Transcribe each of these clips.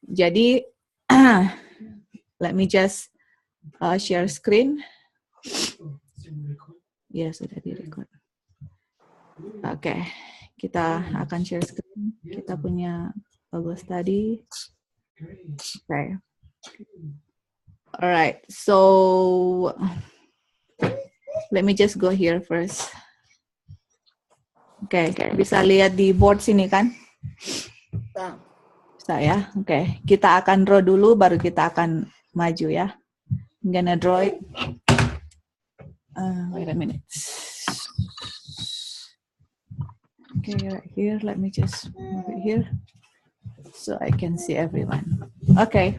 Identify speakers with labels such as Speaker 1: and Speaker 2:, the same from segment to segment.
Speaker 1: Jadi, let me just share screen. Ya, sudah direkod. Oke, kita akan share screen. Kita punya Google Study. Oke. Alright, so let me just go here first. Oke, bisa lihat di board sini kan? Bisa ya? Oke, kita akan draw dulu, baru kita akan maju ya. I'm gonna draw it. Wait a minute. Okay, right here, let me just move it here so I can see everyone. Okay,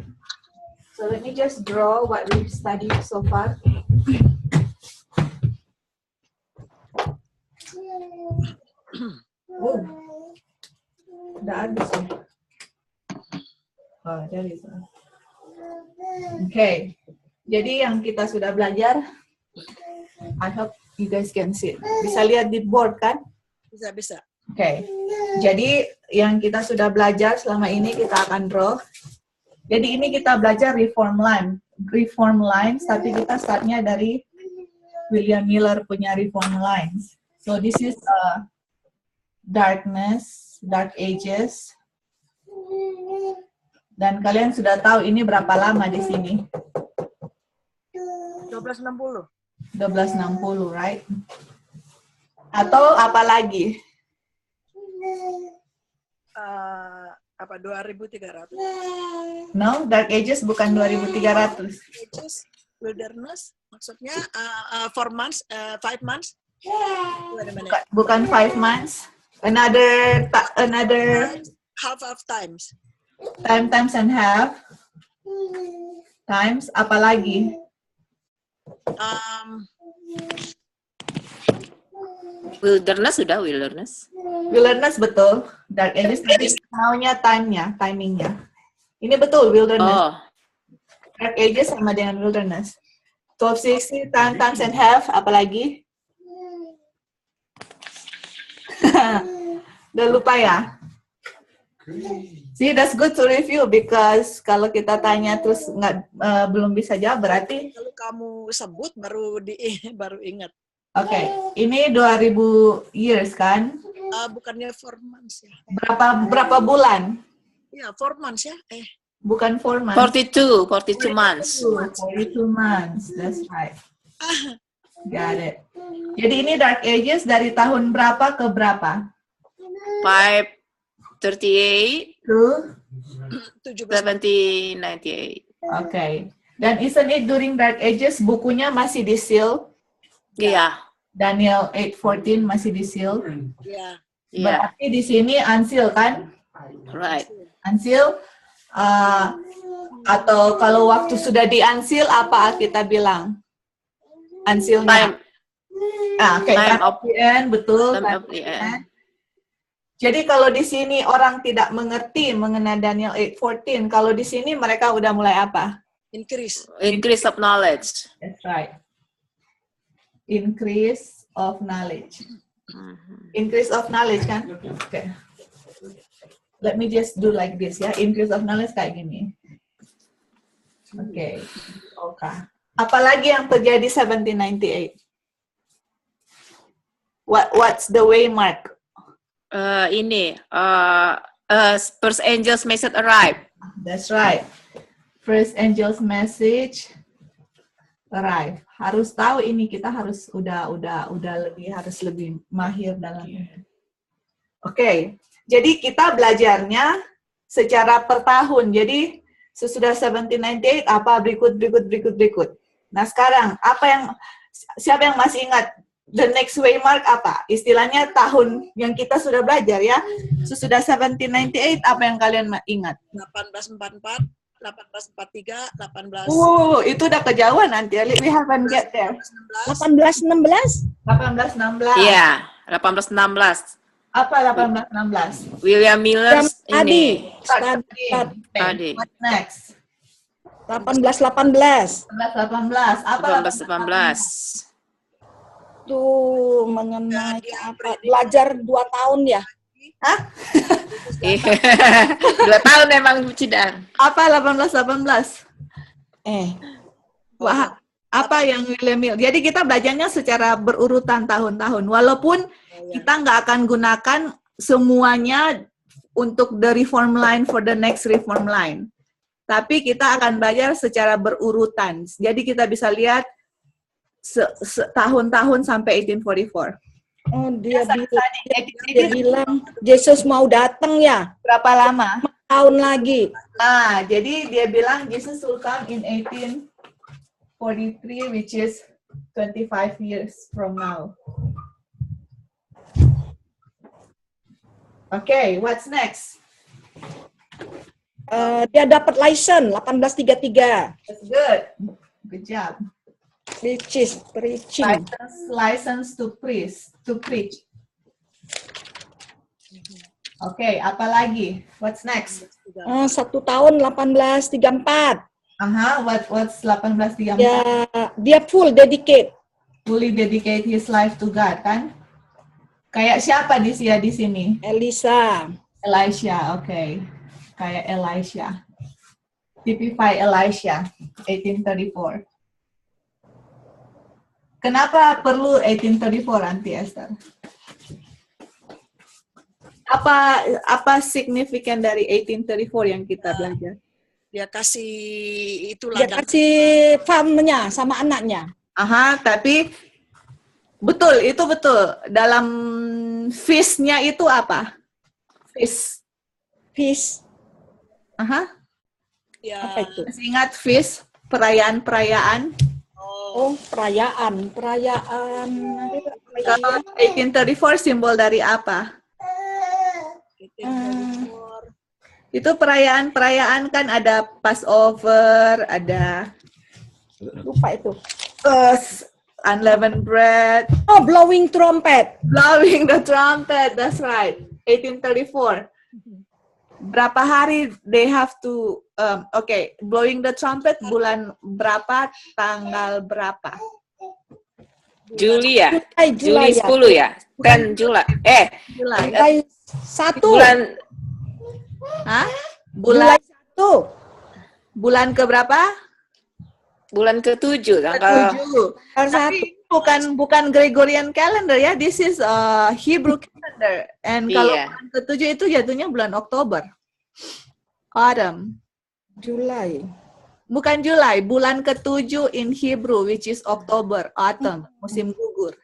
Speaker 1: so let me just draw what we've studied so far. Oh, udah habis ya? Oh, there is one. Okay, jadi yang kita sudah belajar, I hope you guys can see it. Bisa lihat di board kan?
Speaker 2: Bisa.
Speaker 1: Okay, jadi yang kita sudah belajar selama ini kita akan draw. Jadi ini kita belajar reform lines, tapi kita startnya dari William Miller punya reform lines. So this is darkness, dark ages. Dan kalian sudah tahu ini berapa lama di sini?
Speaker 2: 1260.
Speaker 1: 1260, right? Atau apa lagi?
Speaker 2: 2300.
Speaker 1: No, Dark Ages bukan 2300.
Speaker 2: Ages, wilderness, maksudnya 4 months, 5 months.
Speaker 1: Bukan 5 months. Another
Speaker 2: half of times.
Speaker 1: Times and half. Times apa lagi?
Speaker 3: Wilderness sudah, wilderness.
Speaker 1: Wilderness betul. Dark Ages tadi maunya timingnya. Ini betul wilderness.
Speaker 3: Oh.
Speaker 1: Dark Ages sama dengan wilderness. 1260 times and half apa lagi? Udah lupa ya? See, that's good to review because kalau kita tanya terus belum bisa jawab berarti
Speaker 2: kalau kamu sebut baru ingat.
Speaker 1: Oke, ini 2000 years kan?
Speaker 2: Bukannya 4 months ya.
Speaker 1: Berapa bulan?
Speaker 2: Ya, 4 months ya.
Speaker 1: Bukan 4 months.
Speaker 3: 42 months.
Speaker 1: 42 months, that's right. Got it. Jadi ini Dark Ages dari tahun berapa ke berapa?
Speaker 3: 538
Speaker 1: to
Speaker 3: 1798.
Speaker 1: Okay. Dan isn't it during Dark Ages bukunya masih di seal?
Speaker 3: Iya.
Speaker 1: Daniel 8:14 masih di seal.
Speaker 2: Iya.
Speaker 1: Berarti di sini unseal kan?
Speaker 3: Right.
Speaker 1: Unseal. Atau kalau waktu sudah di unseal apa kita bilang? Unsealnya. Time of the end, betul.
Speaker 3: Time of the end.
Speaker 1: Jadi kalau di sini orang tidak mengerti mengenai Daniel 8:14, kalau di sini mereka udah mulai apa?
Speaker 3: Increase of knowledge.
Speaker 1: That's right. Increase of knowledge. Increase of knowledge kan? Okay. Let me just do like this ya. Increase of knowledge kayak gini. Okay. Apalagi yang terjadi 1798? What's the waymark?
Speaker 3: First angel's message arrive.
Speaker 1: That's right. First angel's message arrive. Harus tahu ini, kita harus harus lebih mahir dalam ini. Oke. Jadi kita belajarnya secara per tahun. Jadi sesudah 1798 apa berikut. Nah, sekarang siapa yang masih ingat the next waymark apa? Istilahnya tahun yang kita sudah belajar ya. Sesudah 1798 apa yang kalian ingat?
Speaker 2: 1844, 1843, 18.
Speaker 1: Itu udah kejauhan nanti. We haven't get there.
Speaker 4: 1816?
Speaker 1: 1816.
Speaker 3: Iya, 1816.
Speaker 1: Apa 1816?
Speaker 3: William Miller
Speaker 4: Study.
Speaker 1: What next?
Speaker 4: 1818.
Speaker 1: 1818. Apa
Speaker 3: 1818?
Speaker 4: Tuh mengenai apa? Belajar 2 tahun ya?
Speaker 1: Hah?
Speaker 3: 2 tahun memang Cidang.
Speaker 1: Apa 18-18? Wah, apa yang William Mill? Jadi kita belajarnya secara berurutan tahun-tahun. Walaupun kita nggak akan gunakan semuanya untuk the reform line for the next reform line. Tapi kita akan belajar secara berurutan. Jadi kita bisa lihat tahun-tahun sampai 1844.
Speaker 4: Oh, dia bilang Yesus mau datang ya.
Speaker 1: Berapa lama?
Speaker 4: Tahun lagi.
Speaker 1: Nah, jadi dia bilang Jesus will come in 1843, which is 25 years from now. Okay, what's next?
Speaker 4: Dia dapat license 1833.
Speaker 1: That's good. Good job.
Speaker 4: Preaching.
Speaker 1: License to preach. Okay, apa lagi? What's next?
Speaker 4: 1 tahun 1834.
Speaker 1: What's 1834?
Speaker 4: Dia full dedicate.
Speaker 1: Fully dedicate his life to God, kan? Kayak siapa di sini?
Speaker 4: Elisha.
Speaker 1: Elisha, okay. Kayak Elisha. Typify Elisha, 1834. Kenapa perlu 1834, Auntie Esther? Apa signifikan dari 1834 yang kita belajar?
Speaker 2: Dia kasih itu
Speaker 4: Dia
Speaker 2: ladang.
Speaker 4: kasih farmnya sama anaknya.
Speaker 1: Tapi betul, itu betul. Dalam feast-nya itu apa? Feast.
Speaker 2: Ya,
Speaker 4: Apa itu?
Speaker 1: Masih ingat feast? Perayaan-perayaan?
Speaker 4: Oh, perayaan.
Speaker 1: Kalau 1834 simbol dari apa? Itu perayaan-perayaan kan ada Passover, ada
Speaker 4: Lupa itu.
Speaker 1: unleavened bread,
Speaker 4: Oh, blowing trumpet.
Speaker 1: blowing the trumpet, that's right. 1834. Berapa hari they have to, blowing the trumpet bulan berapa, tanggal berapa?
Speaker 3: Juli ya?
Speaker 4: Julai
Speaker 3: Juli 10 ya? 10 Juli.
Speaker 1: Julai.
Speaker 4: Julai 1.
Speaker 1: Bulan
Speaker 4: Julai 1.
Speaker 1: bulan ke berapa?
Speaker 3: Bulan ke-7 tanggal
Speaker 1: 7.
Speaker 4: Tanggal
Speaker 1: Tapi bukan Gregorian calendar ya, this is Hebrew calendar. And kalau
Speaker 3: Iya.
Speaker 1: bulan ke-7 itu jatuhnya bulan Oktober. Autumn.
Speaker 4: Julai.
Speaker 1: Bukan Julai, bulan ke-7 in Hebrew, which is Oktober, autumn, musim gugur.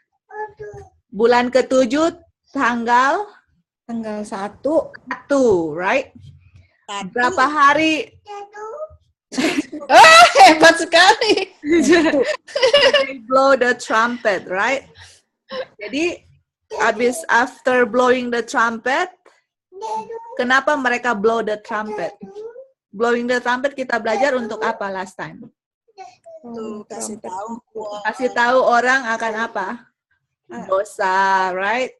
Speaker 1: Bulan ke-7 tanggal
Speaker 4: Tanggal 1.
Speaker 1: 1, right? Berapa hari?
Speaker 3: Hebat sekali.
Speaker 1: They blow the trumpet, right? Jadi, after blowing the trumpet, kenapa mereka blow the trumpet? Blowing the trumpet kita belajar untuk apa last time?
Speaker 2: Tuh, kasih tahu.
Speaker 1: Kasih tahu orang akan apa? Dosa, right?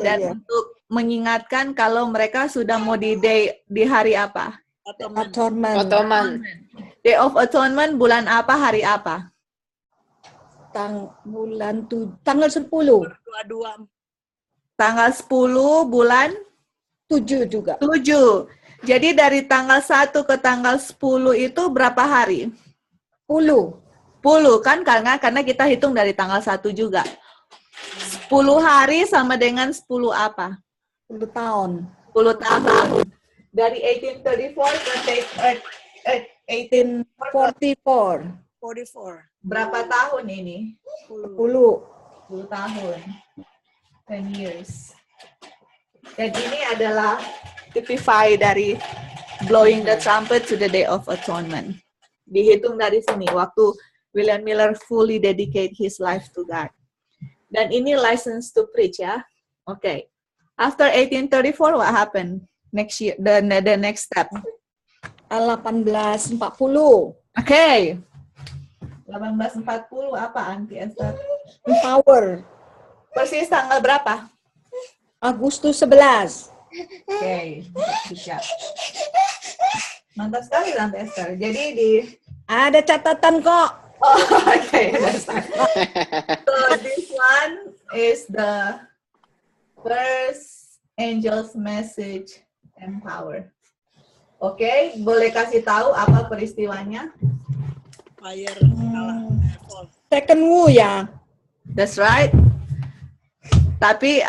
Speaker 1: Dan
Speaker 4: Iya.
Speaker 1: untuk mengingatkan kalau mereka sudah mau di hari apa?
Speaker 4: Atonement.
Speaker 3: Ottoman.
Speaker 1: Day of Atonement bulan apa, hari apa?
Speaker 4: Tanggal 10.
Speaker 2: 22.
Speaker 1: Tanggal 10 bulan
Speaker 4: 7 juga.
Speaker 1: 7. Jadi dari tanggal 1 ke tanggal 10 itu berapa hari?
Speaker 4: 10.
Speaker 1: 10 kan, karena kita hitung dari tanggal 1 juga. 10 hari sama dengan 10 apa?
Speaker 4: 10 tahun.
Speaker 1: 10 tahun. Dari 1834 ke
Speaker 4: 1844.
Speaker 2: 44.
Speaker 1: berapa tahun ini?
Speaker 4: 10.
Speaker 1: 10 tahun. 10 years. Dan ini adalah typify dari blowing the trumpet to the Day of Atonement. Dihitung dari sini, waktu William Miller fully dedicate his life to God. Dan ini license to preach ya. Okay. After 1834, what happened? Next year, the next step.
Speaker 4: 1840.
Speaker 1: Okay. 1840 apa, Auntie Esther?
Speaker 4: Empower.
Speaker 1: Persis tanggal berapa?
Speaker 4: Agustus 11.
Speaker 1: Okay. Siap. Mantap sekali, Tante Esther. Jadi di
Speaker 4: Ada catatan kok.
Speaker 1: Oh, okay, understand. So this one is the first Angel's Message Empower. Oke, boleh kasih tahu apa peristiwanya?
Speaker 2: Fire kalah. Fall.
Speaker 4: Second Wu ya.
Speaker 1: That's right. Tapi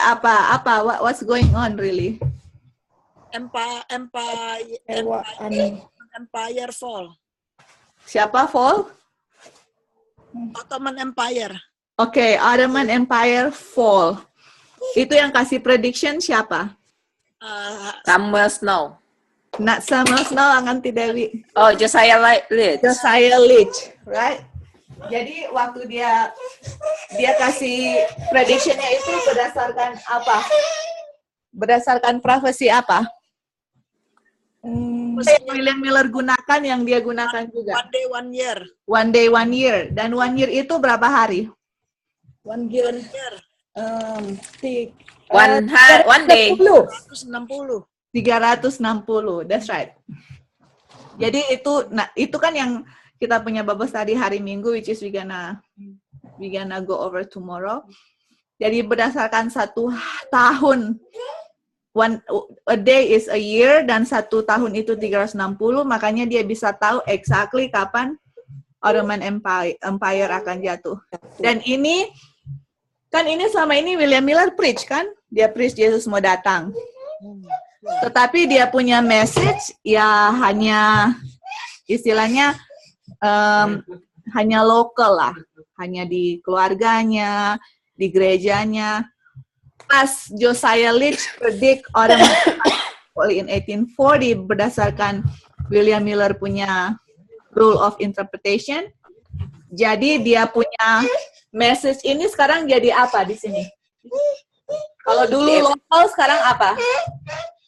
Speaker 1: what's going on really?
Speaker 2: Empire fall.
Speaker 1: Siapa fall?
Speaker 2: Ottoman Empire.
Speaker 1: Oke, Ottoman Empire fall. Itu yang kasih prediction siapa?
Speaker 3: Samuel Snow.
Speaker 1: Nak sama Snow Anganti Dewi.
Speaker 3: Oh, Josiah Leach.
Speaker 1: Josiah Leach, right? Jadi waktu dia kasih predictionnya itu berdasarkan apa? Berdasarkan profesi apa? William Miller gunakan yang dia gunakan juga.
Speaker 2: One day, 1 year.
Speaker 1: One day, 1 year. Dan 1 year itu berapa hari?
Speaker 4: 1 year.
Speaker 3: 1 day.
Speaker 2: 160.
Speaker 1: 360, that's right. Jadi itu kan yang kita punya babos tadi hari Minggu, which is we gonna go over tomorrow. Jadi berdasarkan 1 tahun, a day is a year, dan 1 tahun itu 360, makanya dia bisa tahu exactly kapan Ottoman Empire akan jatuh. Dan ini selama ini William Miller preach kan? Dia preach Yesus mau datang. Tetapi dia punya message ya hanya istilahnya hanya lokal lah, hanya di keluarganya, di gerejanya. Pas Josiah Leach predict Ottoman in 1840 berdasarkan William Miller punya rule of interpretation. Jadi dia punya message ini sekarang jadi apa di sini? Kalau dulu lokal, sekarang apa?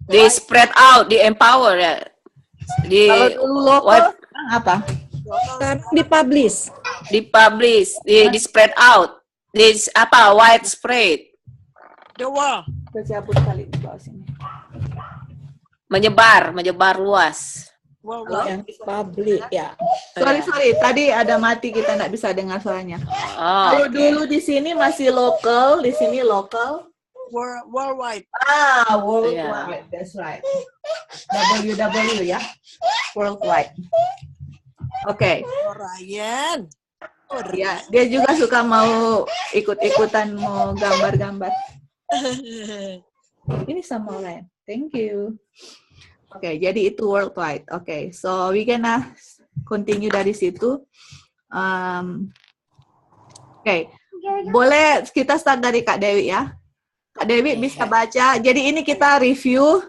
Speaker 3: Di spread out, di empower ya.
Speaker 1: Kalau dulu lokal, sekarang apa?
Speaker 4: Sekarang dipublish.
Speaker 3: Di spread out. Di widespread.
Speaker 2: The wall.
Speaker 1: Hapus kali di bawah sini.
Speaker 3: Menyebar luas.
Speaker 4: Yang publik ya.
Speaker 1: Sorry, tadi ada mati, kita nggak bisa dengar suaranya.
Speaker 3: Oh,
Speaker 1: Kalau dulu di sini masih lokal, di sini lokal.
Speaker 2: Worldwide.
Speaker 1: Worldwide, that's right. WW ya, worldwide. Oke.
Speaker 2: Ryan.
Speaker 1: Ya, dia juga suka mau ikut-ikutan, mau gambar-gambar. Ini sama Ryan. Thank you. Oke, jadi itu worldwide. Oke, so we gonna continue dari situ. Oke, boleh kita start dari Kak Dewi ya. Kak Dewi bisa baca. Jadi ini kita review,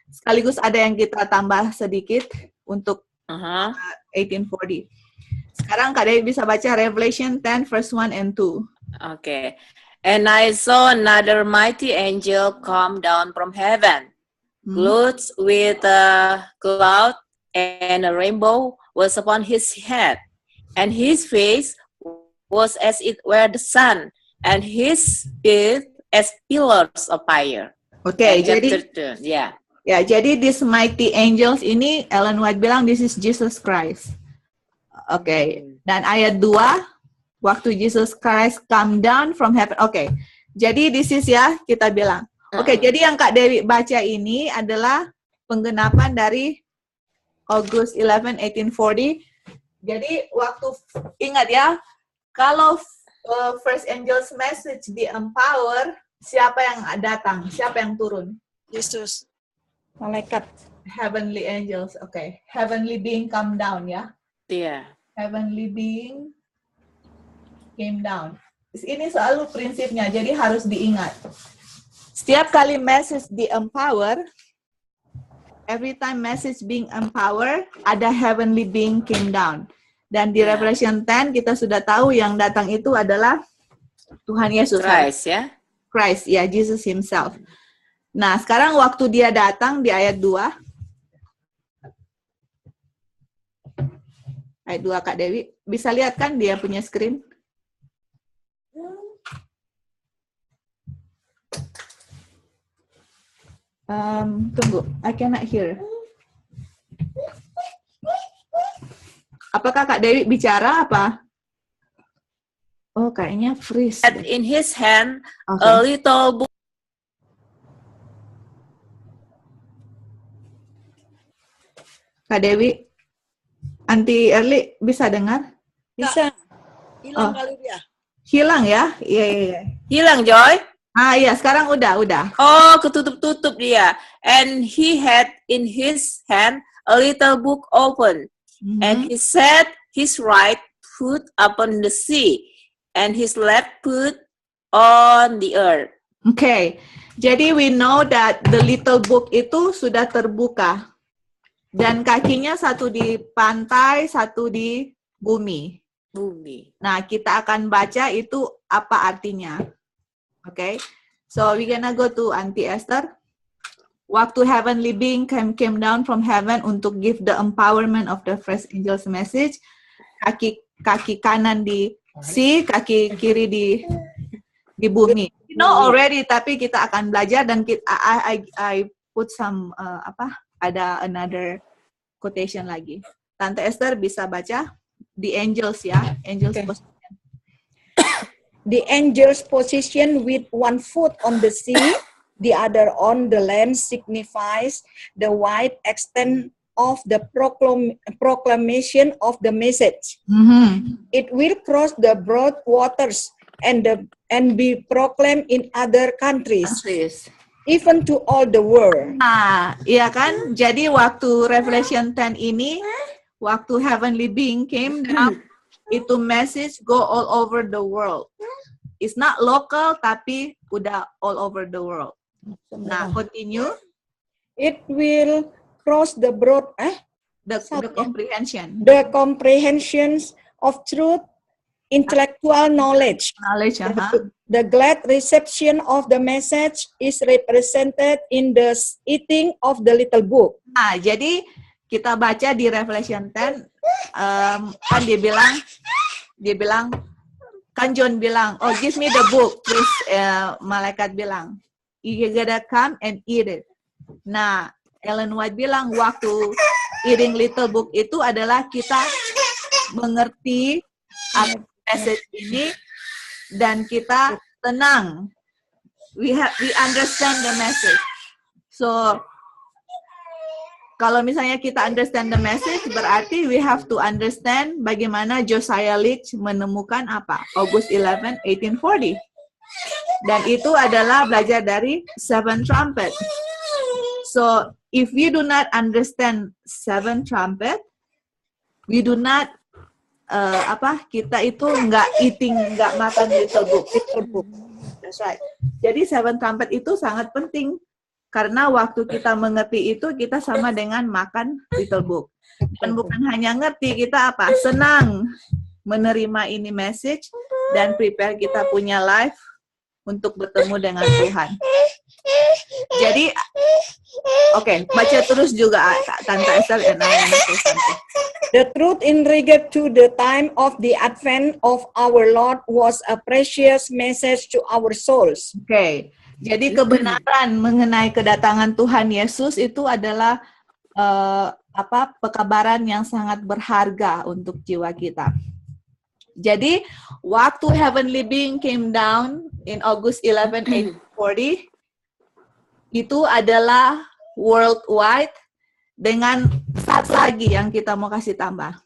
Speaker 1: sekaligus ada yang kita tambah sedikit untuk 1840. Sekarang Kak Dewi bisa baca Revelation 10 verse 1 and 2.
Speaker 3: Okay. And I saw another mighty angel come down from heaven, clothed with a cloud, and a rainbow was upon his head, and his face was as it were the sun, and his feet as pillars of fire.
Speaker 1: Oke, jadi jadi this mighty angels ini Ellen White bilang this is Jesus Christ. Oke, dan ayat 2 waktu Jesus Christ come down from heaven. Oke, jadi this is ya kita bilang. Oke, jadi yang Kak Dewi baca ini adalah penggenapan dari August 11, 1840. Jadi waktu, ingat ya, kalau first angel's message di empower, siapa yang datang? Siapa yang turun?
Speaker 2: Yesus.
Speaker 4: Malaikat.
Speaker 1: Heavenly angels, oke. Heavenly being come down ya.
Speaker 3: Iya.
Speaker 1: Heavenly being came down. Ini selalu prinsipnya, jadi harus diingat. Setiap kali message di empower, every time message being empower, ada heavenly being came down. Dan di Revelation 10 kita sudah tahu yang datang itu adalah Tuhan Yesus.
Speaker 3: Christ ya.
Speaker 1: Christ, ya, Jesus himself. Nah, sekarang waktu dia datang di ayat 2. Ayat 2 Kak Dewi, bisa lihat kan dia punya screen? Tunggu, I cannot hear. Apakah Kak Dewi bicara apa? Oh, kayaknya freeze.
Speaker 3: And in his hand a little book.
Speaker 1: Kak Dewi, Anti Erli bisa dengar?
Speaker 4: Bisa.
Speaker 2: Hilang
Speaker 1: Oh.
Speaker 2: kali dia.
Speaker 1: Hilang ya? Iya, iya, iya.
Speaker 3: Hilang, Joy?
Speaker 1: Ah iya, sekarang udah.
Speaker 3: Oh, ketutup-tutup dia. And he had in his hand a little book open. And he set his right foot upon the sea, and his left foot on the earth.
Speaker 1: Okay, jadi we know that the little book itu sudah terbuka. Dan kakinya satu di pantai, satu di bumi.
Speaker 3: Bumi.
Speaker 1: Nah, kita akan baca itu apa artinya. Okay, so we're gonna go to Auntie Esther. Waktu heavenly being came down from heaven untuk give the empowerment of the first angel's message. Kaki kanan di sea, kaki kiri di bumi. You know already, tapi kita akan belajar dan I put some ada another quotation lagi. Tante Esther bisa baca the angels ya, angels position.
Speaker 4: The angel's position with one foot on the sea, the other on the land signifies the wide extent of the proclamation of the message. It will cross the broad waters and be proclaimed in other countries, even to all the world.
Speaker 1: Nah, iya kan? Jadi waktu Revelation 10 ini, waktu heavenly being came down, itu message go all over the world. It's not local, tapi udah all over the world. Nah, continue.
Speaker 4: It will cross the broad,
Speaker 1: The comprehension.
Speaker 4: the comprehensions of truth, intellectual knowledge. The glad reception of the message is represented in the eating of the little book.
Speaker 1: Nah, jadi kita baca di Revelation 10, kan dia bilang, kan John bilang, oh give me the book, terus malaikat bilang, you gotta come and eat it. Nah, Ellen White bilang waktu eating little book itu adalah kita mengerti message ini dan kita tenang. We understand the message. So kalau misalnya kita understand the message, berarti we have to understand bagaimana Josiah Leach menemukan apa? August 11, 1840. Dan itu adalah belajar dari seven trumpet. So, if we do not understand seven trumpet, we do not, kita itu nggak makan little book. That's right. Jadi seven trumpet itu sangat penting. Karena waktu kita mengerti itu, kita sama dengan makan little book. Dan bukan hanya ngerti, kita apa? Senang menerima ini message dan prepare kita punya life untuk bertemu dengan Tuhan. Jadi, oke, baca terus juga Tante Esther and
Speaker 4: The truth in regard to the time of the advent of our Lord was a precious message to our souls.
Speaker 1: Oke. Jadi kebenaran mengenai kedatangan Tuhan Yesus itu adalah pekabaran yang sangat berharga untuk jiwa kita. Jadi waktu heavenly being came down in August 11, 1840 itu adalah worldwide dengan satu lagi yang kita mau kasih tambah.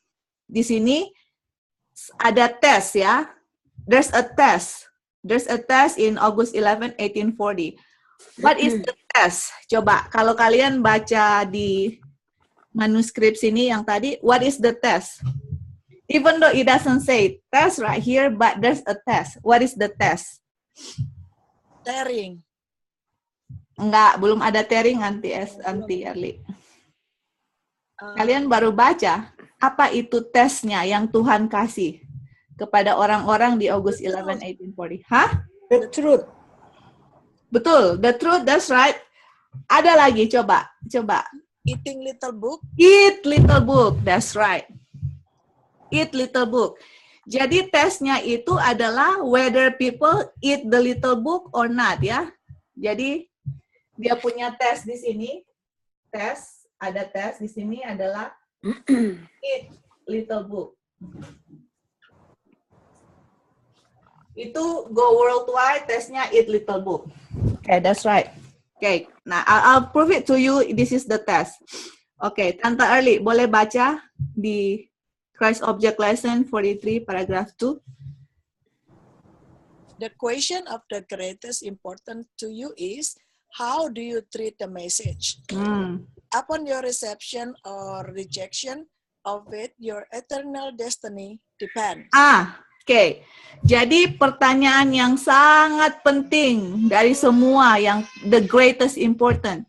Speaker 1: Di sini ada tes ya. There's a test. There's a test in August 11, 1840. What is the test? Coba, kalau kalian baca di manuskrip sini yang tadi, what is the test? Even though it doesn't say test right here, but there's a test. What is the test?
Speaker 2: Tearing.
Speaker 1: Enggak, belum ada tearing anti Erli. Kalian baru baca, apa itu tesnya yang Tuhan kasih kepada orang-orang di August 11, 1840. Hah?
Speaker 4: The truth.
Speaker 1: Betul, the truth, that's right. Ada lagi, coba.
Speaker 2: Eating little book.
Speaker 1: Eat little book, that's right. Eat little book. Jadi tesnya itu adalah whether people eat the little book or not, ya. Jadi dia punya tes di sini. Ada tes di sini adalah eat little book. Itu go worldwide, tesnya eat little book. Okay, that's right. Okay, now I'll prove it to you. This is the test. Oke, Tante Early, boleh baca di Christ Object Lesson 43, paragraph 2?
Speaker 2: The question of the greatest importance to you is, how do you treat the message? Upon your reception or rejection of it, your eternal destiny depends.
Speaker 1: Oke. Jadi pertanyaan yang sangat penting dari semua, yang the greatest important.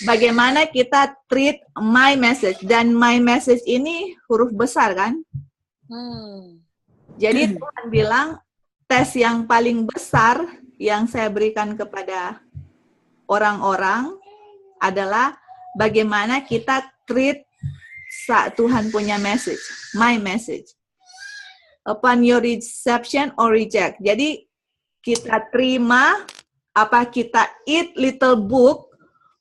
Speaker 1: Bagaimana kita treat my message. Dan my message ini huruf besar kan? Jadi Tuhan bilang, tes yang paling besar yang saya berikan kepada orang-orang adalah bagaimana kita treat saat Tuhan punya message, my message. Upon your reception or reject. Jadi kita terima, apa kita eat little book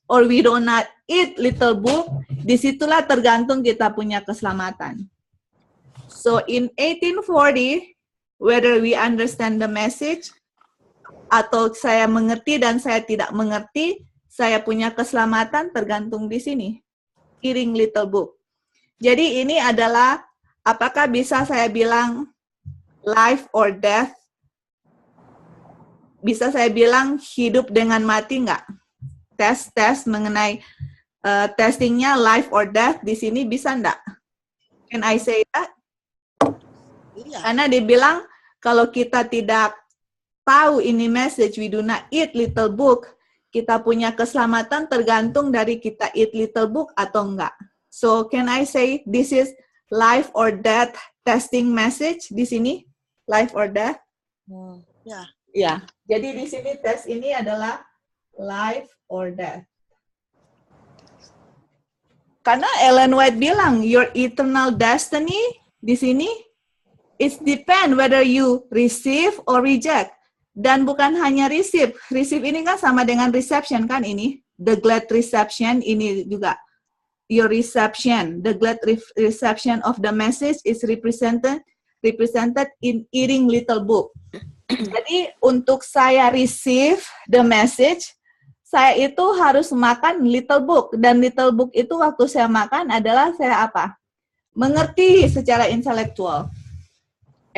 Speaker 1: or we do not eat little book, disitulah tergantung kita punya keselamatan. So in 1840, whether we understand the message, atau saya mengerti dan saya tidak mengerti, saya punya keselamatan tergantung di sini. Eating little book. Jadi ini adalah, apakah bisa saya bilang life or death? Bisa saya bilang hidup dengan mati nggak? Tes mengenai testingnya life or death di sini bisa nggak? Can I say that?
Speaker 2: Iya.
Speaker 1: Karena dibilang kalau kita tidak tahu ini message, we do not eat little book, kita punya keselamatan tergantung dari kita eat little book atau enggak. So can I say this is life or death testing message di sini? Life or death?
Speaker 2: Ya.
Speaker 1: Ya. Jadi di sini tes ini adalah life or death. Karena Ellen White bilang your eternal destiny di sini it depend whether you receive or reject. Dan bukan hanya receive. Receive ini kan sama dengan reception kan ini. The glad reception ini juga. Your reception. The glad reception of the message is represented in eating little book. Jadi untuk saya receive the message, saya itu harus makan little book. Dan little book itu waktu saya makan adalah saya apa? Mengerti secara intelektual.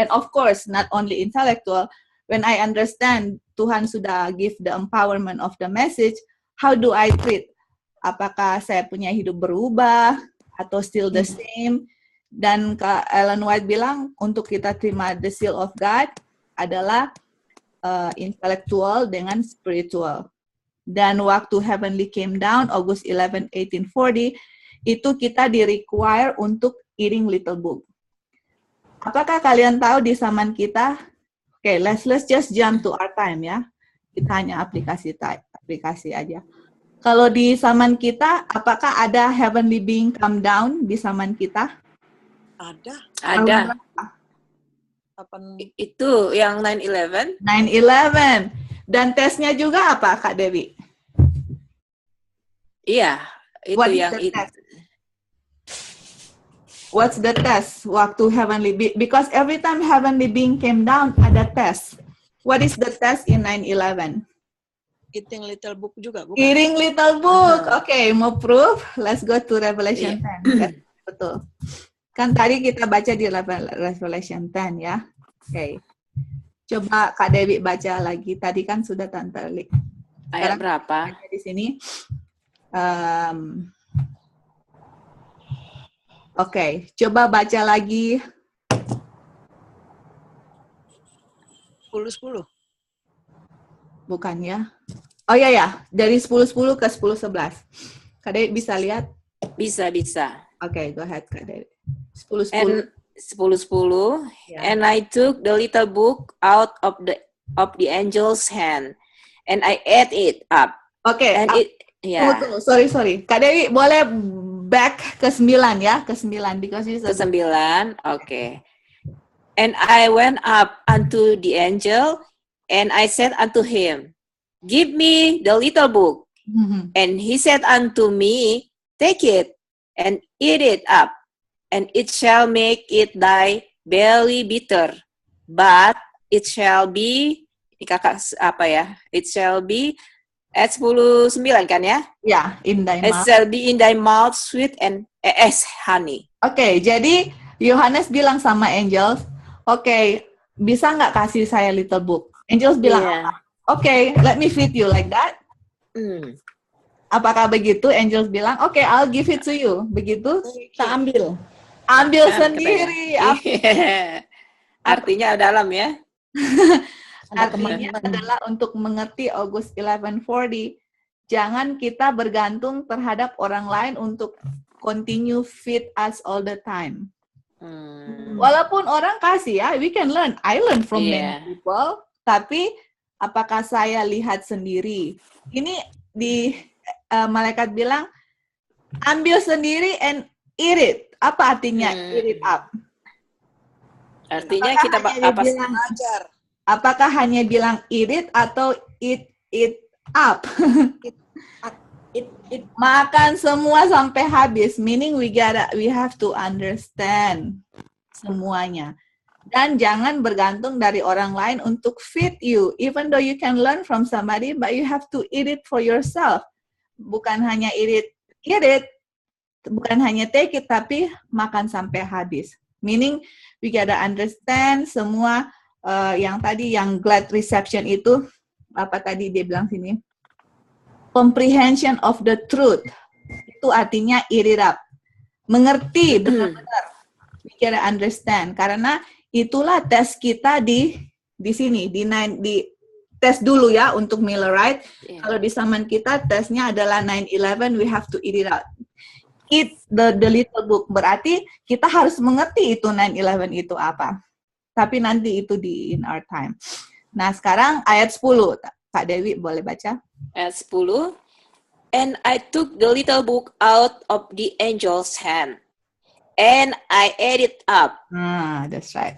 Speaker 1: And of course, not only intellectual, when I understand Tuhan sudah give the empowerment of the message, how do I treat? Apakah saya punya hidup berubah atau still the same? Dan Kak Ellen White bilang untuk kita terima the seal of God adalah intellectual dengan spiritual. Dan waktu Heavenly came down, August 11, 1840, itu kita di-require untuk eating little book. Apakah kalian tahu di zaman kita? Oke, let's just jump to our time ya. Kita hanya aplikasi aja. Kalau di zaman kita, apakah ada heavenly being come down di zaman kita?
Speaker 3: Ada. Itu yang 9/11.
Speaker 1: 9/11. Dan tesnya juga apa, Kak Dewi?
Speaker 3: Iya, itu
Speaker 1: What is
Speaker 3: yang
Speaker 1: the
Speaker 3: itu.
Speaker 1: test? What's the test waktu heavenly being? Because every time heavenly being came down, ada test. What is the test in 9/11?
Speaker 2: Eating little book juga, bukan?
Speaker 1: Eating little book. Oke, mau proof? Let's go to Revelation 10. Betul. Kan tadi kita baca di Revelation 10 ya. Oke. Coba Kak Dewi baca lagi. Tadi kan sudah Tante Li.
Speaker 3: Ayat berapa?
Speaker 1: Di sini. Oke, coba baca lagi.
Speaker 2: 10-10.
Speaker 1: Bukan ya? Oh ya, dari 10-10 ke 10-11. Kak Dewi bisa lihat?
Speaker 3: Bisa.
Speaker 1: Oke, go ahead Kak Dewi. 10-10.
Speaker 3: And 10:10.
Speaker 1: Yeah.
Speaker 3: And I took the little book out of the angel's hand, and I ate it up.
Speaker 1: Oke.
Speaker 3: And it,
Speaker 1: Tunggu. Sorry. Kak Dewi boleh back ke 9 ya, ke 9 because it's
Speaker 3: ke 9. Okay. And I went up unto the angel, and I said unto him, give me the little book. And he said unto me, take it and eat it up, and it shall make it thy belly bitter, but it shall be, ini kakak apa ya? It shall be Ayat 10:9 kan ya?
Speaker 1: Ya, in thy
Speaker 3: It
Speaker 1: mouth.
Speaker 3: shall be in thy mouth sweet and as honey.
Speaker 1: Oke, jadi Yohanes bilang sama angels, oke, bisa nggak kasih saya little book? Angels bilang,
Speaker 3: Yeah.
Speaker 1: oke, let me feed you like that. Apakah begitu? Angels bilang, oke, I'll give it to you. Begitu?
Speaker 4: Kita ambil.
Speaker 1: Ambil
Speaker 3: Kan,
Speaker 1: sendiri.
Speaker 3: katanya. Artinya dalam ya.
Speaker 1: Artinya adalah untuk mengerti August 1140, jangan kita bergantung terhadap orang lain untuk continue feed us all the time. Walaupun orang kasih ya, we can learn. I learn from many people, tapi apakah saya lihat sendiri? Ini di malaikat bilang, ambil sendiri and eat it. Apa artinya eat it up?
Speaker 3: Artinya
Speaker 1: Apakah
Speaker 3: kita
Speaker 1: hanya
Speaker 3: apa?
Speaker 1: bilang,
Speaker 2: Belajar.
Speaker 1: apakah hanya bilang eat it atau eat it up? Makan semua sampai habis, meaning we have to understand semuanya. Dan jangan bergantung dari orang lain untuk feed you. Even though you can learn from somebody, but you have to eat it for yourself. Bukan hanya eat it, bukan hanya take it, tapi makan sampai habis. Meaning we gotta understand semua yang tadi, yang glad reception itu, apa tadi dia bilang sini? Comprehension of the truth. Itu artinya eat it up. Mengerti benar-benar. We gotta understand. Karena itulah tes kita di sini, di tes dulu ya untuk Millerite.
Speaker 3: Yeah.
Speaker 1: Kalau di zaman kita tesnya adalah 9/11, we have to eat it out. Eat the little book. Berarti kita harus mengerti itu 9/11 itu apa. Tapi nanti itu in our time. Nah, sekarang ayat 10. Kak Dewi boleh baca?
Speaker 3: Ayat 10. And I took the little book out of the angel's hand, and I ate it up.
Speaker 1: That's right.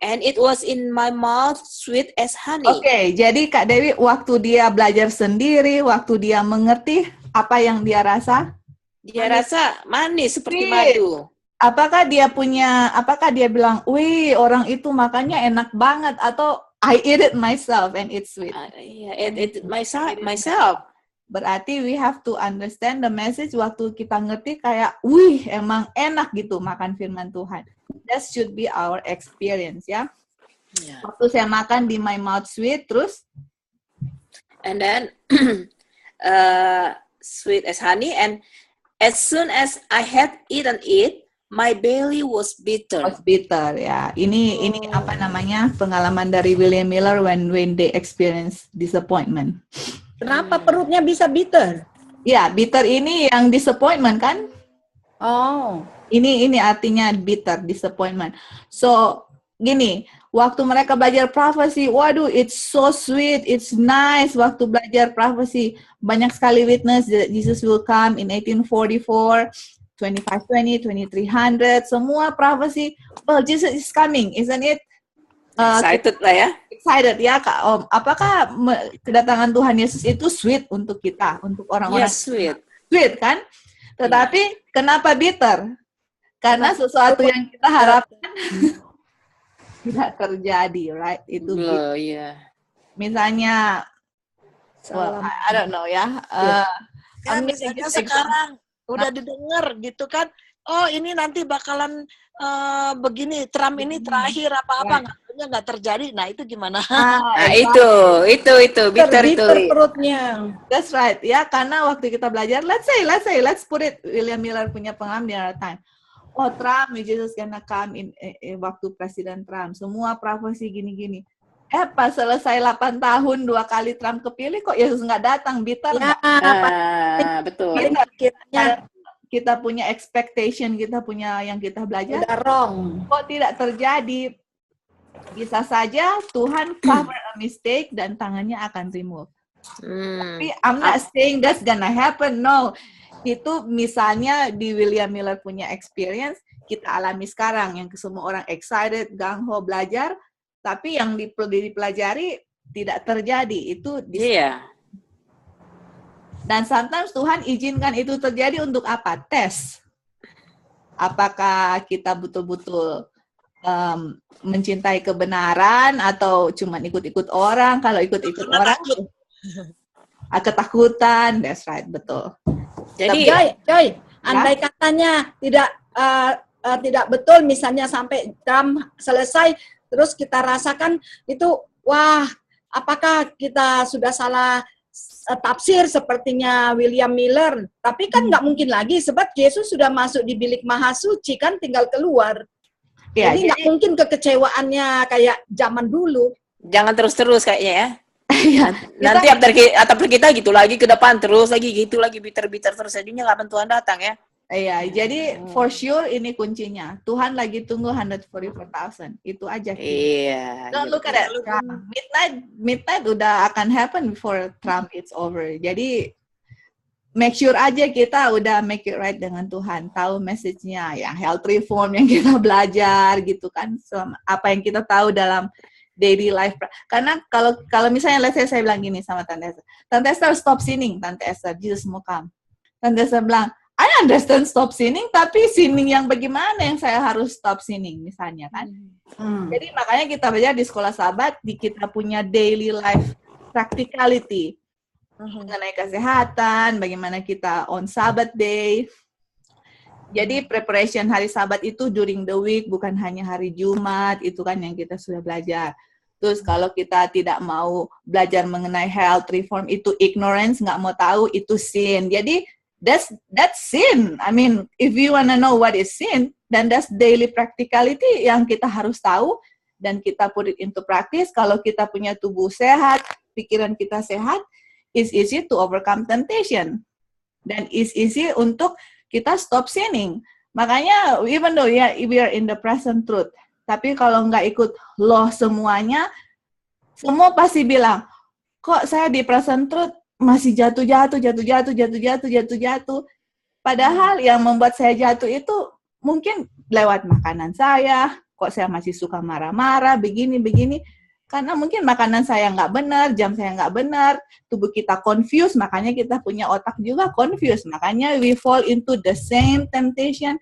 Speaker 3: And it was in my mouth sweet as honey.
Speaker 1: Oke, jadi Kak Dewi waktu dia belajar sendiri, waktu dia mengerti, apa yang dia rasa?
Speaker 3: Dia rasa manis seperti
Speaker 1: Sweet.
Speaker 3: madu.
Speaker 1: Apakah dia bilang, wih orang itu makannya enak banget, atau I eat it myself and it's sweet?
Speaker 3: It myself.
Speaker 1: Berarti we have to understand the message waktu kita ngerti kayak, wih emang enak gitu makan firman Tuhan. That should be our experience ya.
Speaker 3: Yeah.
Speaker 1: Waktu saya makan di my mouth sweet, terus?
Speaker 3: And then sweet as honey, and as soon as I had eaten it, my belly was bitter.
Speaker 1: Was bitter ya. Ini apa namanya pengalaman dari William Miller when they experience disappointment.
Speaker 4: Kenapa perutnya bisa bitter?
Speaker 1: Ya, bitter ini yang disappointment kan?
Speaker 4: Oh.
Speaker 1: Ini artinya bitter, disappointment. So, gini, waktu mereka belajar prophecy, waduh, it's so sweet, it's nice. Waktu belajar prophecy, banyak sekali witness that Jesus will come in 1844, 2520, 2300, semua prophecy, well, Jesus is coming, isn't it?
Speaker 3: Excited lah ya.
Speaker 1: Excited ya, Kak Om. Apakah kedatangan Tuhan Yesus itu sweet untuk kita, untuk orang-orang?
Speaker 3: Yes, sweet.
Speaker 1: Sweet kan? Tetapi kenapa bitter? Karena sesuatu yang kita harapkan tidak terjadi, right? Itu
Speaker 3: yeah.
Speaker 1: misalnya, well, I don't know ya.
Speaker 2: Kan misalnya sekarang udah didengar gitu kan, oh ini nanti bakalan begini, Trump ini terakhir apa-apa, nggak terjadi. Nah itu gimana?
Speaker 3: Nah, itu bitter itu.
Speaker 4: Perutnya.
Speaker 1: That's right ya, karena waktu kita belajar, let's put it, William Miller punya pengalaman di our time. Oh Trump, Jesus gonna come in waktu Presiden Trump, semua prophecy gini-gini. Pas selesai 8 tahun 2 kali Trump kepilih, kok Yesus nggak datang, bitter nggak?
Speaker 3: Betul.
Speaker 1: Kita punya expectation, kita punya yang kita belajar.
Speaker 4: Udah wrong.
Speaker 1: Kok tidak terjadi? Bisa saja Tuhan cover a mistake dan tangannya akan remove. Tapi I'm not saying that's gonna happen, no. Itu misalnya di William Miller punya experience, kita alami sekarang, yang semua orang excited, gangho belajar, tapi yang dipelajari tidak terjadi. Itu Dan sometimes Tuhan izinkan itu terjadi untuk apa? Tes. Apakah kita betul-betul mencintai kebenaran atau cuma ikut-ikut orang? Kalau ikut-ikut orang, ketakutan. That's right, betul.
Speaker 3: Jadi
Speaker 4: Joy, andai katanya tidak betul, misalnya sampai Trump selesai, terus kita rasakan itu, wah, apakah kita sudah salah tafsir sepertinya William Miller? Tapi kan nggak mungkin lagi, sebab Yesus sudah masuk di bilik maha suci kan, tinggal keluar.
Speaker 1: Ya,
Speaker 4: Jadi nggak mungkin kekecewaannya kayak zaman dulu.
Speaker 3: jangan terus-terus kayaknya ya.
Speaker 1: Iya,
Speaker 3: Nanti after kita gitu lagi ke depan terus lagi gitu lagi bitter terus, jadinya kapan Tuhan datang ya?
Speaker 1: iya, jadi for sure ini kuncinya. Tuhan lagi tunggu 144,000. Itu aja.
Speaker 3: Iya.
Speaker 1: Don't look at that. Midnight udah akan happen before Trump it's over. Jadi make sure aja kita udah make it right dengan Tuhan. Tahu message-nya, yang health reform yang kita belajar gitu kan. Apa yang kita tahu dalam daily life. Karena kalau misalnya let's say saya bilang gini sama Tante Esther. Tante Esther stop sinning, Tante Esther, Jesus mau come. Tante Esther bilang, I understand stop sinning, tapi sinning yang bagaimana yang saya harus stop sinning misalnya kan. Jadi makanya kita belajar di sekolah sahabat, kita punya daily life practicality. Mengenai kesehatan, bagaimana kita on Sabbath day. Jadi preparation hari Sabat itu during the week, bukan hanya hari Jumat, itu kan yang kita sudah belajar. Terus kalau kita tidak mau belajar mengenai health reform, itu ignorance, nggak mau tahu, itu sin. Jadi that's sin. I mean, if you wanna know what is sin, then that's daily practicality yang kita harus tahu dan kita put it into practice. Kalau kita punya tubuh sehat, pikiran kita sehat, it's easy to overcome temptation. Dan it's easy untuk kita stop sinning. Makanya, even though we are in the present truth, tapi kalau nggak ikut law semuanya, semua pasti bilang, kok saya di present truth masih jatuh. Padahal yang membuat saya jatuh itu mungkin lewat makanan saya, kok saya masih suka marah-marah, begini. Karena mungkin makanan saya nggak benar, jam saya nggak benar, tubuh kita confused, makanya kita punya otak juga confused. Makanya we fall into the same temptation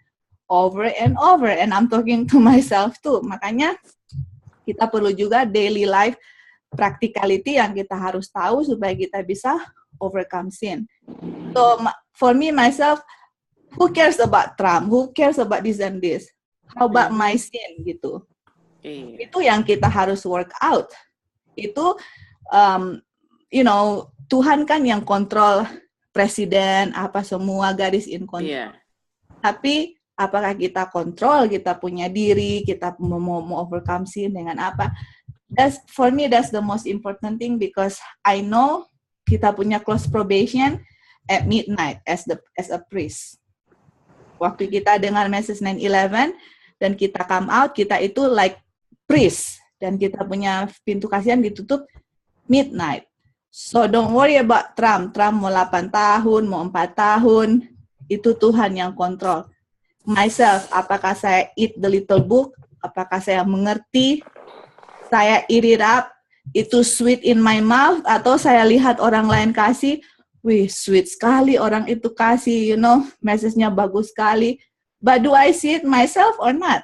Speaker 1: over and over. And I'm talking to myself too. Makanya kita perlu juga daily life practicality yang kita harus tahu supaya kita bisa overcome sin. So for me, myself, who cares about Trump? Who cares about this and this? How about my sin gitu? Itu yang kita harus work out. Itu, Tuhan kan yang kontrol presiden, apa semua garis in control. Tapi apakah kita kontrol, kita punya diri, kita mau overcome sin dengan apa? For me, that's the most important thing because I know kita punya close probation at midnight as a priest. Waktu kita dengar message 9/11 dan kita come out, kita itu like priest dan kita punya pintu kasihan ditutup midnight. So don't worry about Trump. Trump mau 8 tahun, mau 4 tahun, itu Tuhan yang kontrol. Myself, apakah saya eat the little book? Apakah saya mengerti? Saya eat it up, itu sweet in my mouth, atau saya lihat orang lain kasih, wih sweet sekali orang itu kasih, message-nya bagus sekali. But do I see it myself or not?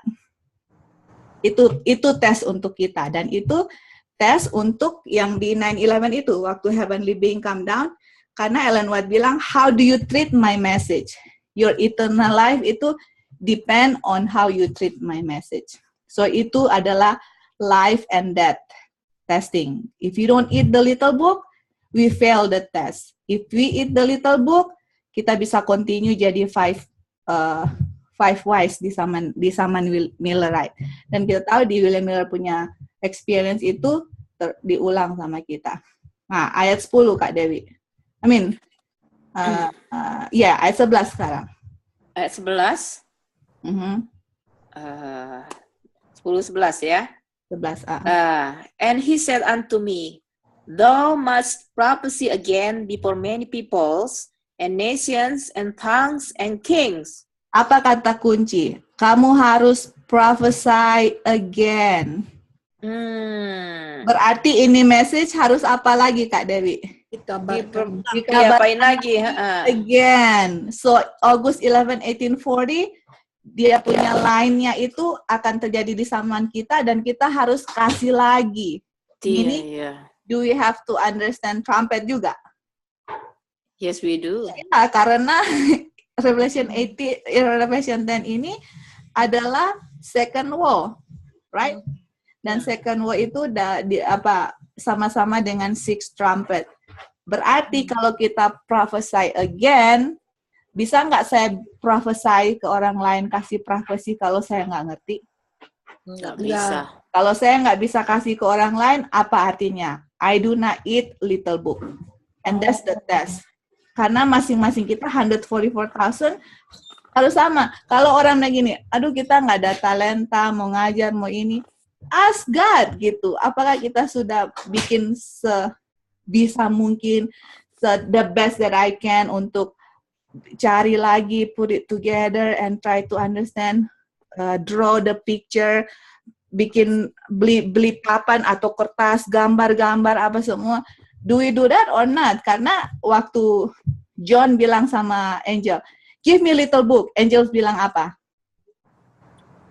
Speaker 1: Itu tes untuk kita, dan itu tes untuk yang di 9/11 itu, waktu heavenly being come down, karena Ellen White bilang, how do you treat my message? Your eternal life itu depend on how you treat my message. So itu adalah life and death testing. If you don't eat the little book, we fail the test. If we eat the little book, kita bisa continue jadi five wise di zaman Millerite. Dan kita tahu di William Miller punya experience itu diulang sama kita. Nah, ayat 10 Kak Dewi. Ayat 11 sekarang.
Speaker 3: Ayat 11. 10-11 ya.
Speaker 1: 11.
Speaker 3: And he said unto me, thou must prophesy again before many peoples and nations and tongues and kings.
Speaker 1: Apa kata kunci? Kamu harus prophesy again. Berarti ini message harus apa lagi Kak Dewi?
Speaker 3: Dikabarin lagi.
Speaker 1: Again. So August 11, 1840, dia punya line-nya itu akan terjadi di zaman kita dan kita harus kasih lagi. Ini do we have to understand trumpet juga?
Speaker 3: Yes, we do.
Speaker 1: Ya, karena Revelation 10 ini adalah second woe, right? Dan second woe itu sama-sama dengan sixth trumpet. Berarti kalau kita prophesy again, bisa nggak saya prophesy ke orang lain, kasih prophecy kalau saya nggak ngerti?
Speaker 3: Nggak bisa.
Speaker 1: Kalau saya nggak bisa kasih ke orang lain, apa artinya? I do not eat little book. And that's the test. Karena masing-masing kita 144,000 harus sama. Kalau orang begini, aduh kita nggak ada talenta, mau ngajar, mau ini. Ask God gitu. Apakah kita sudah bikin sebisa mungkin, the best that I can untuk cari lagi, put it together and try to understand, draw the picture, beli papan atau kertas, gambar-gambar apa semua. Do we do that or not? Karena waktu John bilang sama Angel, give me little book. Angel bilang apa?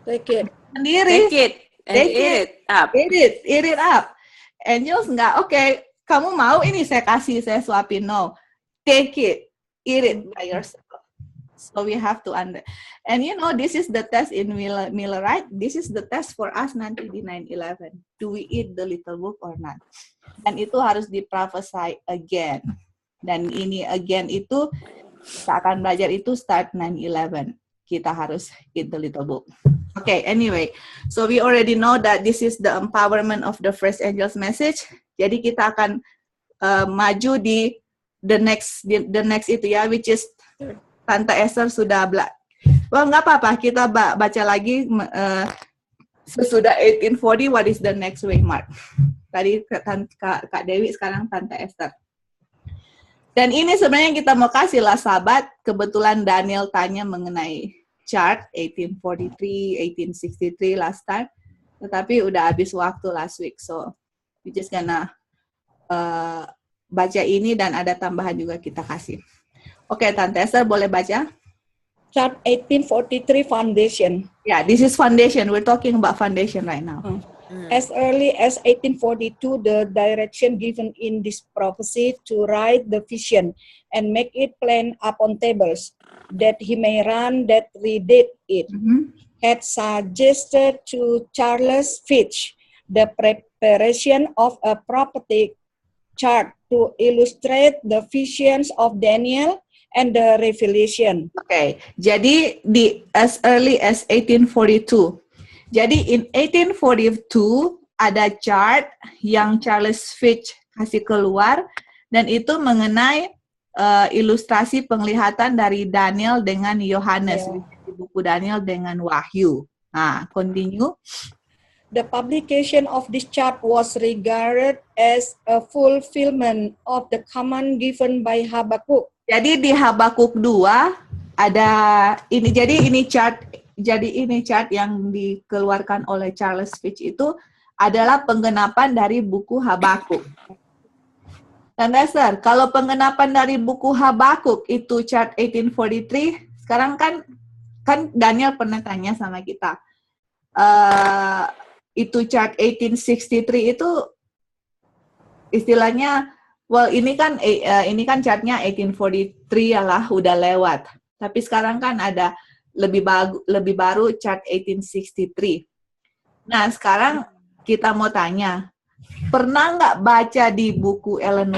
Speaker 4: Take it.
Speaker 1: Sendiri.
Speaker 3: Take it and eat it up.
Speaker 1: Eat it up. Angel enggak, oke, kamu mau ini saya kasih, saya suapin. No. Take it. Eat it by yourself. So we have to and you know, this is the test in Millerite. This is the test for us nanti di 9/11. Do we eat the little book or not? Dan itu harus di-prophesy again. Dan ini again itu, kita akan belajar itu start 9/11. Kita harus eat the little book. Okay, anyway. So we already know that this is the empowerment of the first angel's message. Jadi kita akan maju di the next itu ya, which is Tante Esther sudah well, nggak apa-apa, kita baca lagi sesudah 1840, what is the next way mark. Tadi Kak Dewi, sekarang Tante Esther. Dan ini sebenarnya kita mau kasih lah sahabat, kebetulan Daniel tanya mengenai chart 1843, 1863 last time, tetapi udah habis waktu last week, so we just gonna baca ini dan ada tambahan juga kita kasih. Oke, Tante Esther boleh baca?
Speaker 4: Chart 1843 foundation.
Speaker 1: Yeah, this is foundation. We're talking about foundation right now.
Speaker 4: As early as 1842, the direction given in this prophecy to write the vision and make it plain upon tables, that he may run that readeth it, had suggested to Charles Fitch the preparation of a prophetic chart to illustrate the visions of Daniel and the Revelation.
Speaker 1: Okay, jadi as early as 1842. Jadi in 1842 ada chart yang Charles Fitch kasih keluar dan itu mengenai ilustrasi penglihatan dari Daniel dengan Yohanes, di buku Daniel dengan Wahyu. Nah, continue.
Speaker 4: The publication of this chart was regarded as a fulfillment of the command given by Habakkuk.
Speaker 1: Jadi di Habakuk 2 ada ini, jadi ini chart yang dikeluarkan oleh Charles Fitch itu adalah penggenapan dari buku Habakuk. Dan Esther, kalau penggenapan dari buku Habakuk itu chart 1843, sekarang kan Daniel pernah tanya sama kita, itu chart 1863 itu istilahnya, well ini kan chartnya 1843 ya lah, udah lewat. Tapi sekarang kan ada lebih baru chart 1863. Nah sekarang kita mau tanya, pernah nggak baca di buku Ellen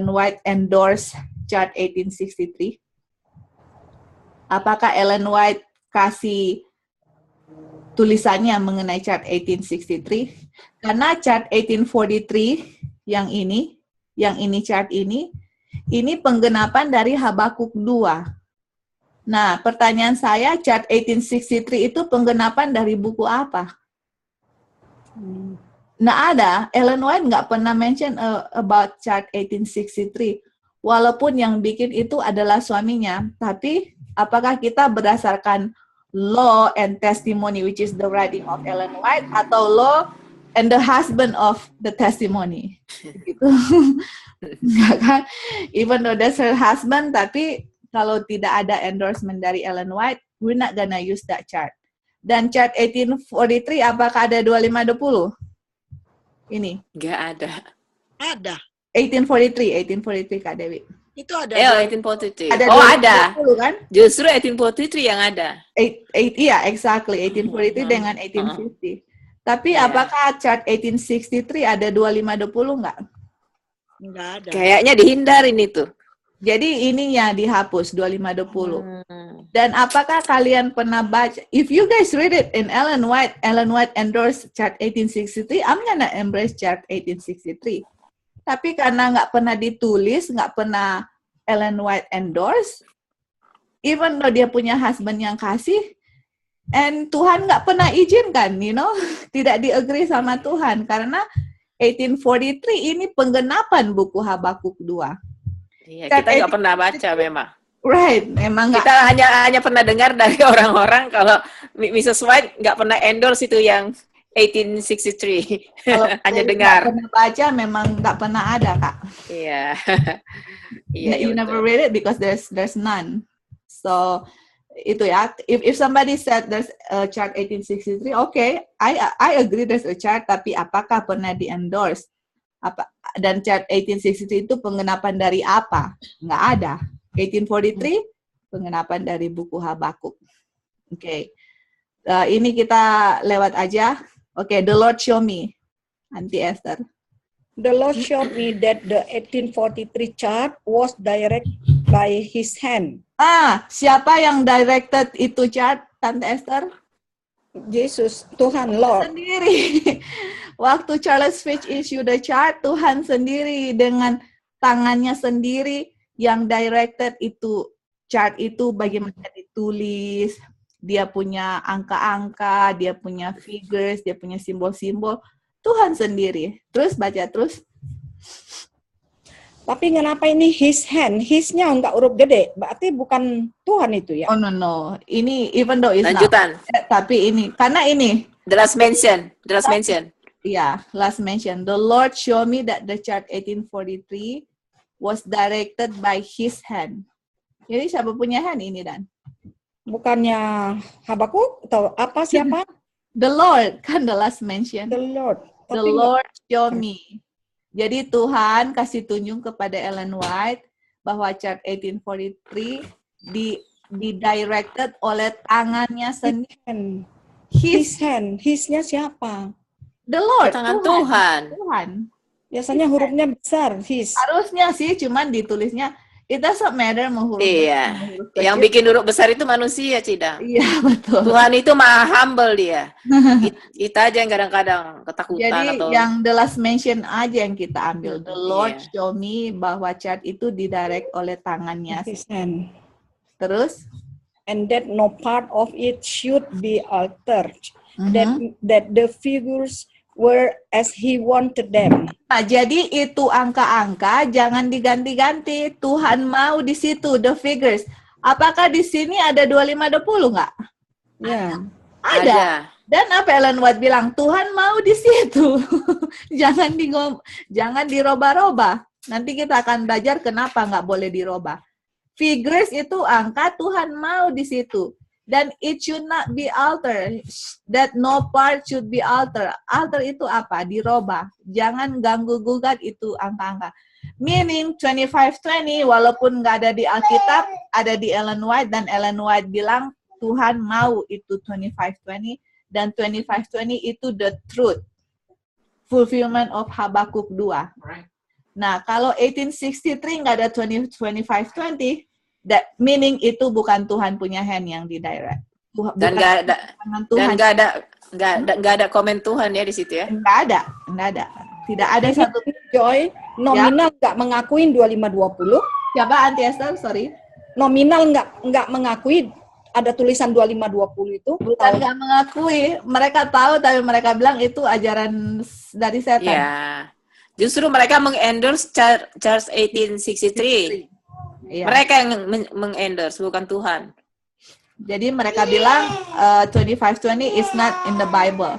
Speaker 1: White endorse chart 1863? Apakah Ellen White kasih tulisannya mengenai chart 1863? Karena chart 1843 yang ini chart ini penggenapan dari Habakuk 2. Nah, pertanyaan saya, chart 1863 itu penggenapan dari buku apa? Nggak ada. Ellen White nggak pernah mention about chart 1863. Walaupun yang bikin itu adalah suaminya. Tapi, apakah kita berdasarkan law and testimony, which is the writing of Ellen White, atau law and the husband of the testimony? Gitu. Nggak kan? Even though that's her husband, tapi kalau tidak ada endorsement dari Ellen White, we're not gonna use that chart. Dan chart 1843, apakah ada 2520? Ini.
Speaker 3: Nggak ada.
Speaker 2: Ada.
Speaker 1: 1843 Kak Dewi.
Speaker 2: Itu ada
Speaker 3: 1843.
Speaker 1: Ada
Speaker 3: Oh, ada.
Speaker 1: 20 kan?
Speaker 3: Justru 1843 yang ada.
Speaker 1: Iya, exactly. 1843 dengan 1850. Tapi apakah chart 1863 ada 2520 nggak?
Speaker 2: Nggak ada.
Speaker 3: Kayaknya dihindarin itu.
Speaker 1: Jadi ininya dihapus 2520. Dan apakah kalian pernah baca? If you guys read it in Ellen White endorsed chart 1863. I'm gonna embrace chart 1863. Tapi karena nggak pernah ditulis, nggak pernah Ellen White endorse, even though dia punya husband yang kasih, and Tuhan nggak pernah izinkan, tidak di-agree sama Tuhan karena 1843 ini penggenapan buku Habakuk 2.
Speaker 3: Iya, kita nggak pernah baca memang.
Speaker 1: Right, memang nggak.
Speaker 3: Kita hanya pernah dengar dari orang-orang kalau Mrs. White nggak pernah endorse itu yang 1863.
Speaker 1: Kalau
Speaker 3: hanya dengar.
Speaker 1: Nggak pernah baca, memang nggak pernah ada, Kak.
Speaker 3: Iya. Iya,
Speaker 1: You never read it because there's none. So itu ya. If somebody said there's a chart 1863, okay, I agree there's a chart, tapi apakah pernah di-endorse? Dan chart 1863 itu penggenapan dari apa? Nggak ada. 1843 penggenapan dari buku Habakuk. Oke. Ini kita lewat aja. Oke, the Lord show me. Auntie Esther.
Speaker 4: The Lord showed me that the 1843 chart was directed by His hand.
Speaker 1: Siapa yang directed itu chart, Tante Esther?
Speaker 4: Yesus, Tuhan, Lord.
Speaker 1: Sendiri. Waktu Charles Fitch issue the chart, Tuhan sendiri dengan tangannya sendiri yang directed itu chart itu bagaimana ditulis, dia punya angka-angka, dia punya figures, dia punya simbol-simbol, Tuhan sendiri. Terus baca terus.
Speaker 4: Tapi kenapa ini His hand? His-nya enggak huruf gede, berarti bukan Tuhan itu ya?
Speaker 1: Oh no. Ini even though it's
Speaker 3: lanjutan.
Speaker 1: Not, tapi ini karena ini.
Speaker 3: The last mention.
Speaker 1: Yeah, last mention. The Lord showed me that the chart 1843 was directed by His hand. Jadi siapa punya hand ini, Dan?
Speaker 4: Bukannya Habakuk atau apa, siapa?
Speaker 1: The Lord, kan the last mention.
Speaker 4: The Lord.
Speaker 1: The Lord showed me. Jadi Tuhan kasih tunjuk kepada Ellen White bahwa chart 1843 di-directed oleh tangannya sendiri.
Speaker 4: His hand. His-nya siapa?
Speaker 1: The Lord.
Speaker 3: Tangan Tuhan.
Speaker 4: Biasanya hurufnya besar, His.
Speaker 1: Harusnya sih, cuman ditulisnya it doesn't matter mau huruf.
Speaker 3: Iya.
Speaker 1: Huruf
Speaker 3: yang bikin huruf besar itu manusia, Cida.
Speaker 1: Iya, betul.
Speaker 3: Tuhan itu maha humble dia. Kita aja yang kadang-kadang ketakutan.
Speaker 1: Jadi
Speaker 3: atau
Speaker 1: yang the last mention aja yang kita ambil. The Lord show me bahwa chart itu didirect oleh tangannya.
Speaker 4: His hand.
Speaker 1: Terus?
Speaker 4: And that no part of it should be altered. That the figures were as He wanted them.
Speaker 1: Nah, jadi itu angka-angka jangan diganti-ganti. Tuhan mau di situ the figures. Apakah di sini ada 2520 nggak?
Speaker 4: Ya.
Speaker 1: Ada. Dan apa Ellen White bilang? Tuhan mau di situ. jangan dirubah-rubah. Nanti kita akan belajar kenapa nggak boleh dirubah. Figures itu angka, Tuhan mau di situ. Dan it should not be altered. That no part should be altered. Alter itu apa? Dirubah. Jangan ganggu-gugat itu angka-angka. Meaning 2520 walaupun nggak ada di Alkitab, ada di Ellen White, dan Ellen White bilang Tuhan mau itu 2520, dan 2520 itu the truth. Fulfillment of Habakuk 2. Right. Nah, kalau 1863 nggak ada 2520, that meaning itu bukan Tuhan punya hand yang didirect.
Speaker 3: Dan nggak ada komen Tuhan ya di situ ya?
Speaker 1: Nggak ada. Tidak ada satu.
Speaker 4: Joy, nominal nggak mengakuin 2520.
Speaker 1: Siapa Auntie Esther? Sorry.
Speaker 4: Nominal nggak mengakui ada tulisan 2520 itu.
Speaker 1: Bukan nggak mengakui, mereka tahu tapi mereka bilang itu ajaran dari setan.
Speaker 3: Ya. Justru mereka mengendorse Charles 1863.
Speaker 1: Iya.
Speaker 3: Mereka yang mengendorse, bukan Tuhan.
Speaker 1: Jadi mereka bilang 2520 is not in the Bible.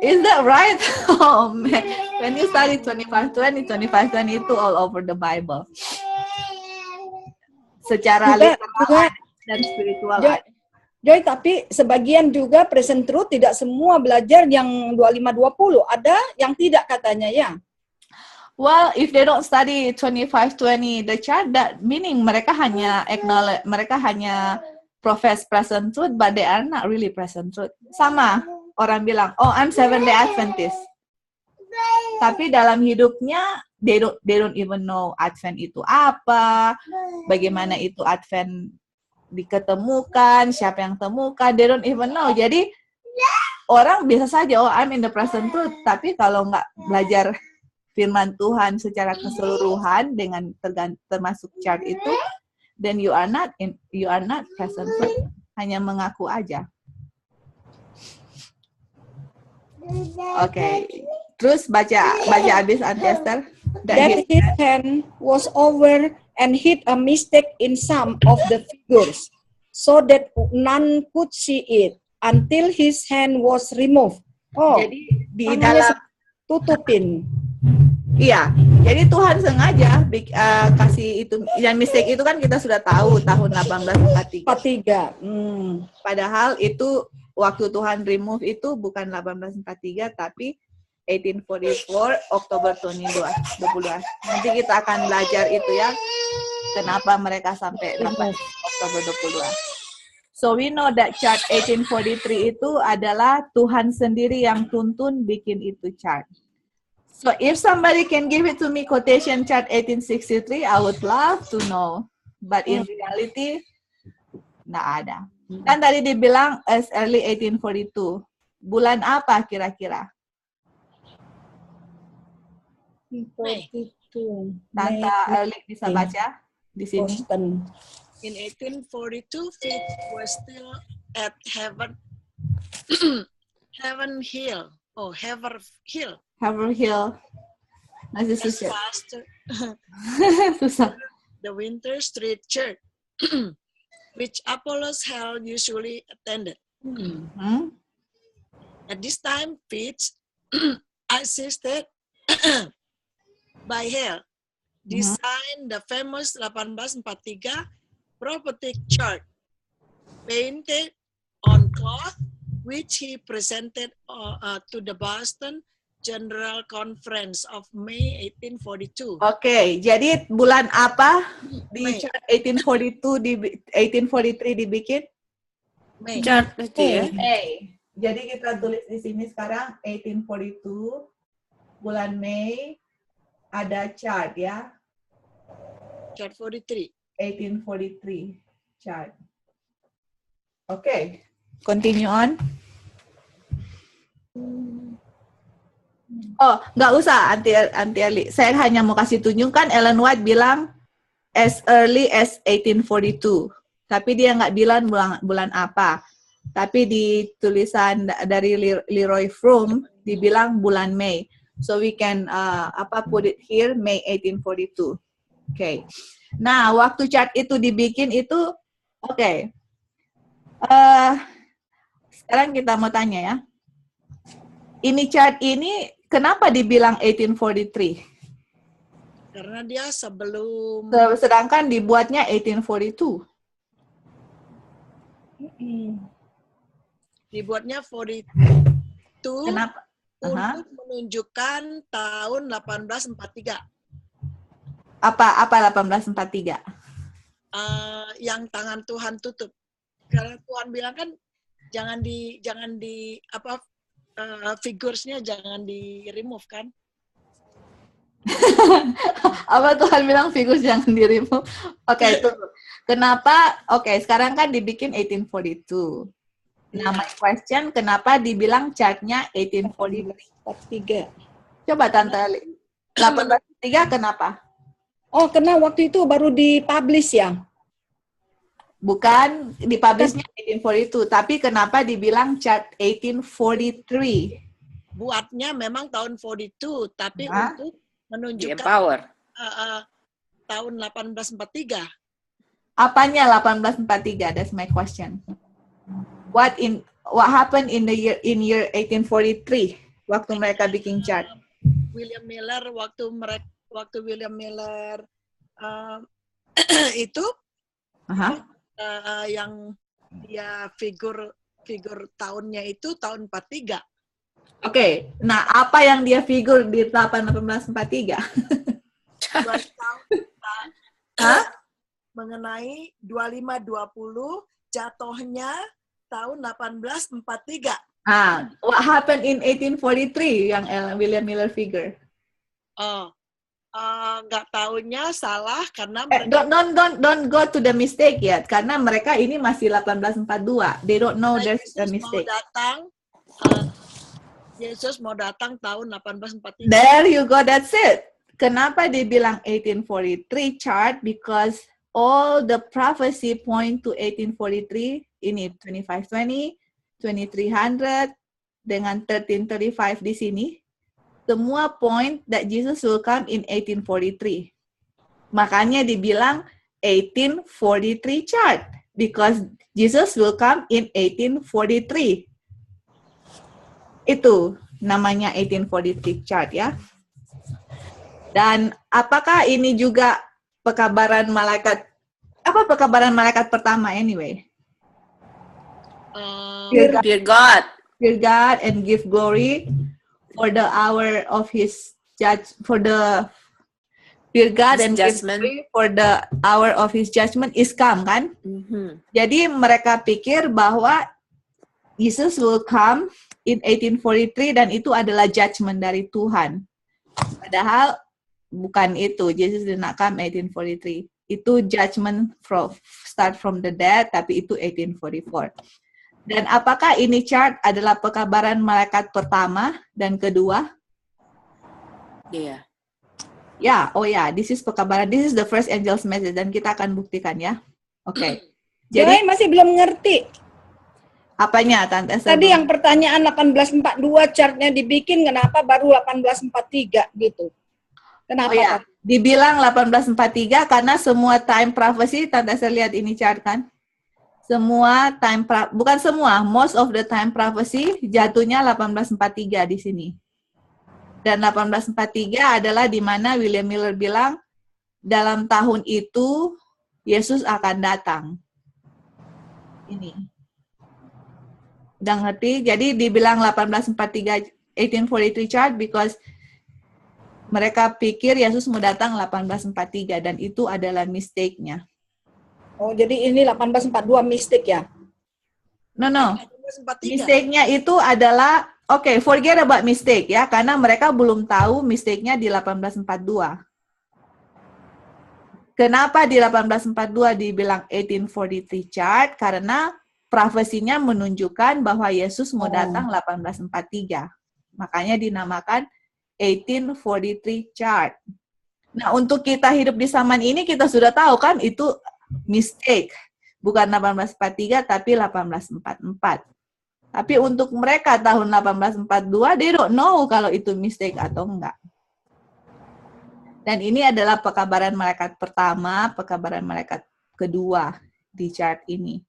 Speaker 1: Is that right? Oh man, when you study 2520 itu all over the Bible. Secara literal dan spiritual.
Speaker 4: Joy, tapi sebagian juga present truth tidak semua belajar yang 2520. Ada yang tidak katanya ya.
Speaker 1: Well, if they don't study 25-20 the chart, that meaning mereka hanya acknowledge, mereka hanya profess present truth, but they are not really present truth. Sama orang bilang, oh I'm Seventh-day Adventist, tapi dalam hidupnya they don't even know Advent itu apa, bagaimana itu Advent diketemukan, siapa yang temukan, they don't even know. Jadi orang biasa saja, oh I'm in the present truth, tapi kalau nggak belajar firman Tuhan secara keseluruhan dengan termasuk chart itu, then you are not present truth, hanya mengaku aja. Okay. Terus baca habis Auntie Esther.
Speaker 4: That his hand was over and hid a mistake in some of the figures, so that none could see it until his hand was removed. Oh,
Speaker 1: jadi di dalam
Speaker 4: tutupin.
Speaker 1: Iya, jadi Tuhan sengaja kasih itu, yang mistake itu kan kita sudah tahu tahun 1843. Padahal itu waktu Tuhan remove itu bukan 1843 tapi 1844 Oktober 22. Nanti kita akan belajar itu ya, kenapa mereka sampai 8 Oktober 22. So we know that chart 1843 itu adalah Tuhan sendiri yang tuntun bikin itu chart. So if somebody can give it to me quotation chart 1863, I would love to know. But in reality, nggak ada. Kan tadi dibilang as early 1842. Bulan apa kira-kira?
Speaker 4: 42.
Speaker 1: Tante Early bisa baca di sini.
Speaker 4: Boston.
Speaker 2: In 1842, Fitz was still at Heaven Hill. Oh, Haver Hill.
Speaker 1: Haverhill. Masih susah.
Speaker 2: Susah. The Winter Street Church, which Apollos Hall usually attended. At this time, Fitz, assisted by Hale, designed the famous 1843 prophetic chart, painted on cloth, which he presented to the Boston General Conference of May 1842.
Speaker 1: Oke, jadi bulan apa di chart 1842 di 1843 dibikin?
Speaker 2: May.
Speaker 3: Chart itu ya.
Speaker 1: May. Jadi kita tulis di sini sekarang 1842 bulan Mei ada chart ya.
Speaker 2: Chart 43.
Speaker 1: 1843 chart. Oke, continue on. Oh, nggak usah, Auntie Eli. Saya hanya mau kasih tunjukkan Ellen White bilang as early as 1842. Tapi dia nggak bilang bulan apa. Tapi di tulisan dari Leroy Froome dibilang bulan Mei. So we can put it here May 1842. Okay. Nah, waktu chart itu dibikin itu oke. Sekarang kita mau tanya ya. Ini chart ini kenapa dibilang 1843?
Speaker 2: Karena dia sebelum.
Speaker 1: Sedangkan dibuatnya 1842.
Speaker 2: Dibuatnya 42.
Speaker 1: Kenapa?
Speaker 2: Untuk menunjukkan tahun 1843.
Speaker 1: Apa 1843?
Speaker 2: Yang tangan Tuhan tutup. Karena Tuhan bilang kan jangan di figuresnya jangan di remove kan?
Speaker 1: Apa Tuhan bilang figures jangan di remove? Oke, itu. Kenapa? Oke, sekarang kan dibikin 1842. Nah, my question, kenapa dibilang chartnya 1843? Coba Tante Ali. 1843 kenapa?
Speaker 4: Oh, karena waktu itu baru dipublish ya?
Speaker 1: Bukan, dipublishnya 1842. Tapi kenapa dibilang chart 1843?
Speaker 2: Buatnya memang tahun 42, tapi untuk menunjukkan tahun 1843.
Speaker 1: Apanya 1843? That's my question. What happened in year 1843 waktu mereka bikin chart?
Speaker 2: William Miller waktu William Miller itu yang dia figur tahunnya itu tahun 43.
Speaker 1: Oke, nah apa yang dia figure di 1843?
Speaker 2: 2 tahun
Speaker 1: Hah?
Speaker 2: mengenai 2520 jatuhnya tahun 1843.
Speaker 1: What happened in 1843 yang William Miller figure?
Speaker 2: Nggak tahunya salah karena mereka
Speaker 1: Don't go to the mistake yet, karena mereka ini masih 1842. They don't know there's a mistake.
Speaker 2: Yesus mau datang tahun 1843.
Speaker 1: There you go, that's it. Kenapa dibilang 1843 chart? Because all the prophecy point to 1843. Ini 2520, 2300 dengan 1335 di sini. Semua point that Jesus will come in 1843. Makanya dibilang 1843 chart. Because Jesus will come in 1843. Itu namanya 1843 chart ya. Dan apakah ini juga pekabaran malaikat? Apa pekabaran malaikat pertama anyway?
Speaker 3: Fear God.
Speaker 1: Fear God and give glory for the hour of his fear God and give glory for the hour of his judgment is come, kan? Jadi mereka pikir bahwa Jesus will come in 1843 dan itu adalah judgment dari Tuhan. Padahal bukan itu. Jesus did not come 1843. Itu judgment start from the dead, tapi itu 1844. Dan apakah ini chart adalah pekabaran malaikat pertama dan kedua?
Speaker 3: Iya.
Speaker 1: Ya, this is pekabaran. This is the first angel's message dan kita akan buktikan ya. Oke.
Speaker 4: Jadi masih belum ngerti.
Speaker 1: Apanya, Tante?
Speaker 4: Tadi yang pertanyaan 1842 chartnya dibikin, kenapa baru 1843 gitu? Kenapa?
Speaker 1: Dibilang 1843 karena semua time prophecy, Tante saya lihat ini chart kan? Semua time bukan semua, most of the time prophecy jatuhnya 1843 di sini. Dan 1843 adalah di mana William Miller bilang dalam tahun itu Yesus akan datang. Ini. Udah ngerti? Jadi dibilang 1843 1843 chart because mereka pikir Yesus mau datang 1843 dan itu adalah mistake-nya.
Speaker 4: Oh, jadi ini 1842 mistake ya?
Speaker 1: No. Mistake-nya itu adalah forget about mistake ya, karena mereka belum tahu mistake-nya di 1842. Kenapa di 1842 dibilang 1843 chart? Karena profesinya menunjukkan bahwa Yesus mau datang 1843. Makanya dinamakan 1843 chart. Nah, untuk kita hidup di zaman ini kita sudah tahu kan itu mistake. Bukan 1843 tapi 1844. Tapi untuk mereka tahun 1842 they don't know kalau itu mistake atau enggak. Dan ini adalah pekabaran malaikat pertama, pekabaran malaikat kedua di chart ini.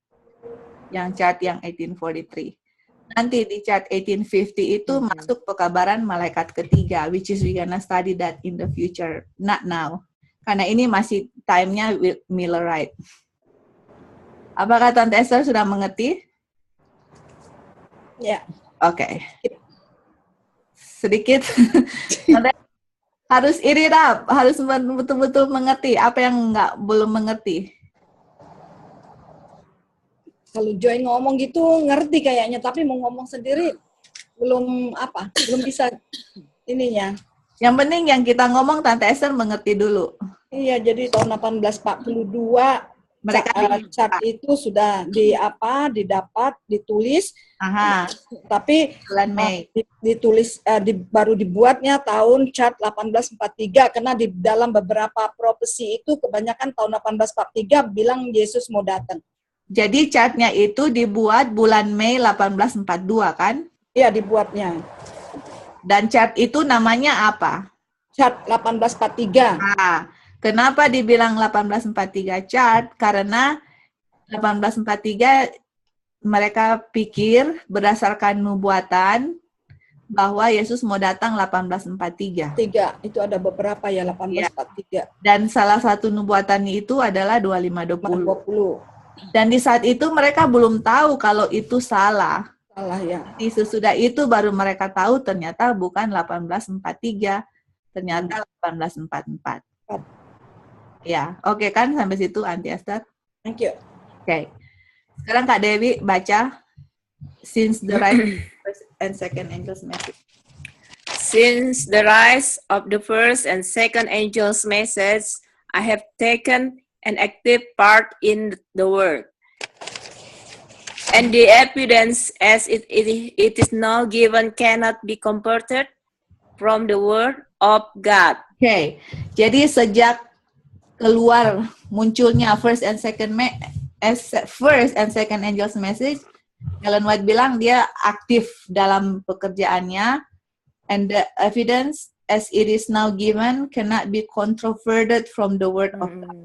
Speaker 1: Yang chart yang 1843. Nanti di chart 1850 itu masuk pekabaran malaikat ketiga, which is we gonna study that in the future, not now. Karena ini masih time-nya Millerite. Apakah Tante Esther sudah mengerti?
Speaker 4: Ya.
Speaker 1: Oke. Sedikit. Harus irit up, harus betul-betul mengerti apa yang belum mengerti.
Speaker 4: Kalau Joy ngomong gitu ngerti kayaknya, tapi mau ngomong sendiri belum bisa ininya.
Speaker 1: Yang penting yang kita ngomong Tante Esther mengerti dulu.
Speaker 4: Iya, jadi tahun 1842
Speaker 1: mereka
Speaker 4: chart itu sudah didapat, ditulis. Tapi
Speaker 1: bulan Mei
Speaker 4: ditulis baru dibuatnya tahun chart 1843 karena di dalam beberapa prophecy itu kebanyakan tahun 1843 bilang Yesus mau datang.
Speaker 1: Jadi chartnya itu dibuat bulan Mei 1842 kan?
Speaker 4: Iya, dibuatnya.
Speaker 1: Dan chart itu namanya apa?
Speaker 4: Chart 1843.
Speaker 1: Kenapa dibilang 1843 chart? Karena 1843 mereka pikir berdasarkan nubuatan bahwa Yesus mau datang 1843.
Speaker 4: Itu ada beberapa ya 1843.
Speaker 1: Dan salah satu nubuatannya itu adalah 2520. Dan di saat itu mereka belum tahu kalau itu salah.
Speaker 4: Salah ya.
Speaker 1: Di sesudah itu baru mereka tahu ternyata bukan 1843, ternyata 1844. Ya, oke kan sampai situ Auntie Esther?
Speaker 4: Thank you.
Speaker 1: Oke. Sekarang Kak Dewi baca since the rise of the first and second angel's message.
Speaker 3: Since the rise of the first and second angel's message, I have taken an active part in the work. And the evidence as it is now given cannot be converted from the word of God.
Speaker 1: Oke. Jadi sejak keluar munculnya first and second angel's message, Ellen White bilang dia aktif dalam pekerjaannya, and the evidence as it is now given cannot be controverted from the word of God.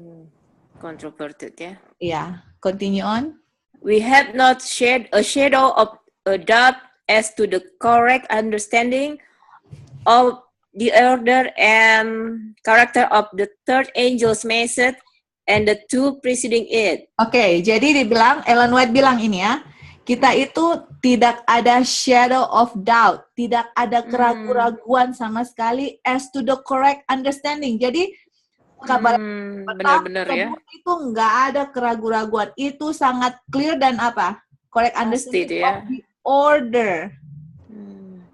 Speaker 3: Controverted, yeah.
Speaker 1: Yeah, continue on.
Speaker 3: We have not shed a shadow of a doubt as to the correct understanding of the order and character of the third angel's message and the two preceding it.
Speaker 1: Oke, jadi dibilang, Ellen White bilang ini ya, kita itu tidak ada shadow of doubt, tidak ada keraguan-raguan sama sekali as to the correct understanding. Jadi kabar
Speaker 3: benar-benar ya.
Speaker 1: Itu nggak ada keraguan-raguan, itu sangat clear dan apa? Correct understanding
Speaker 3: ya.
Speaker 1: of the order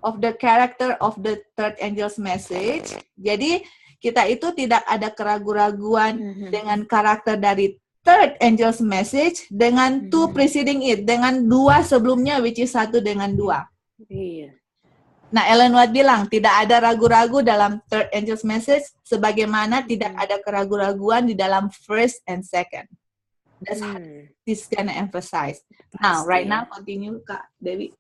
Speaker 1: of the character of the third angel's message. Jadi kita itu tidak ada keraguan-raguan dengan karakter dari third angel's message dengan two preceding it, dengan dua sebelumnya, which is satu dengan dua.
Speaker 3: Iya.
Speaker 1: Nah, Ellen White bilang tidak ada ragu-ragu dalam third angel's message, sebagaimana tidak ada keraguan-raguan di dalam first and second. That's how this gonna emphasize. Now, right now, continue Kak Dewi.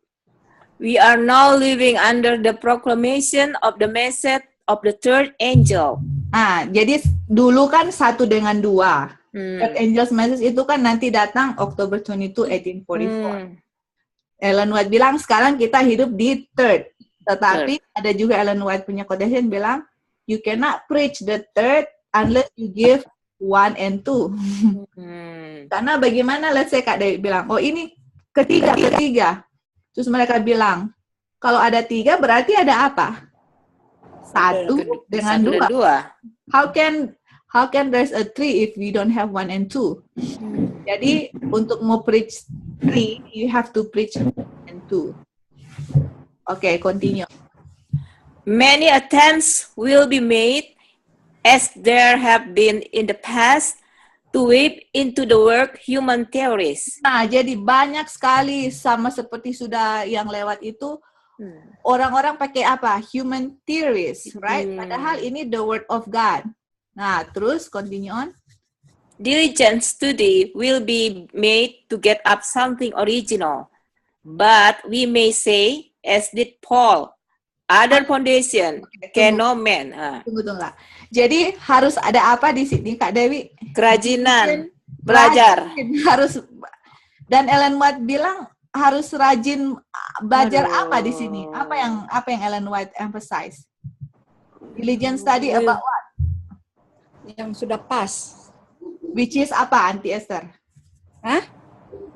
Speaker 3: We are now living under the proclamation of the message of the third angel.
Speaker 1: Jadi dulu kan satu dengan dua. Third angel's message itu kan nanti datang October 22, 1844. Ellen White bilang sekarang kita hidup di third. Tetapi ada juga Ellen White punya quotation bilang, you cannot preach the third unless you give 1 and 2. Karena bagaimana, let's say Kak Dewi bilang, oh ini ketiga. Terus mereka bilang, kalau ada 3 berarti ada apa? 1 dengan 2. How can there's a 3 if we don't have 1 and 2? Jadi untuk mau preach 3, you have to preach 1 and 2. Okay, continue.
Speaker 3: Many attempts will be made, as there have been in the past, to weave into the work human theories.
Speaker 1: Nah, jadi banyak sekali sama seperti sudah yang lewat itu, orang-orang pakai apa? Human theories, right? Padahal ini the word of God. Nah, terus continue on.
Speaker 3: Diligent study will be made to get up something original, but we may say, as did Paul, other foundation can no man.
Speaker 1: Tunggu. Jadi harus ada apa di sini Kak Dewi?
Speaker 3: Kerajinan, belajar.
Speaker 1: Harus, dan Ellen White bilang harus rajin belajar. Apa di sini? Apa yang Ellen White emphasize? Diligent study about what?
Speaker 4: Yang sudah pas.
Speaker 1: Which is apa, Auntie Esther?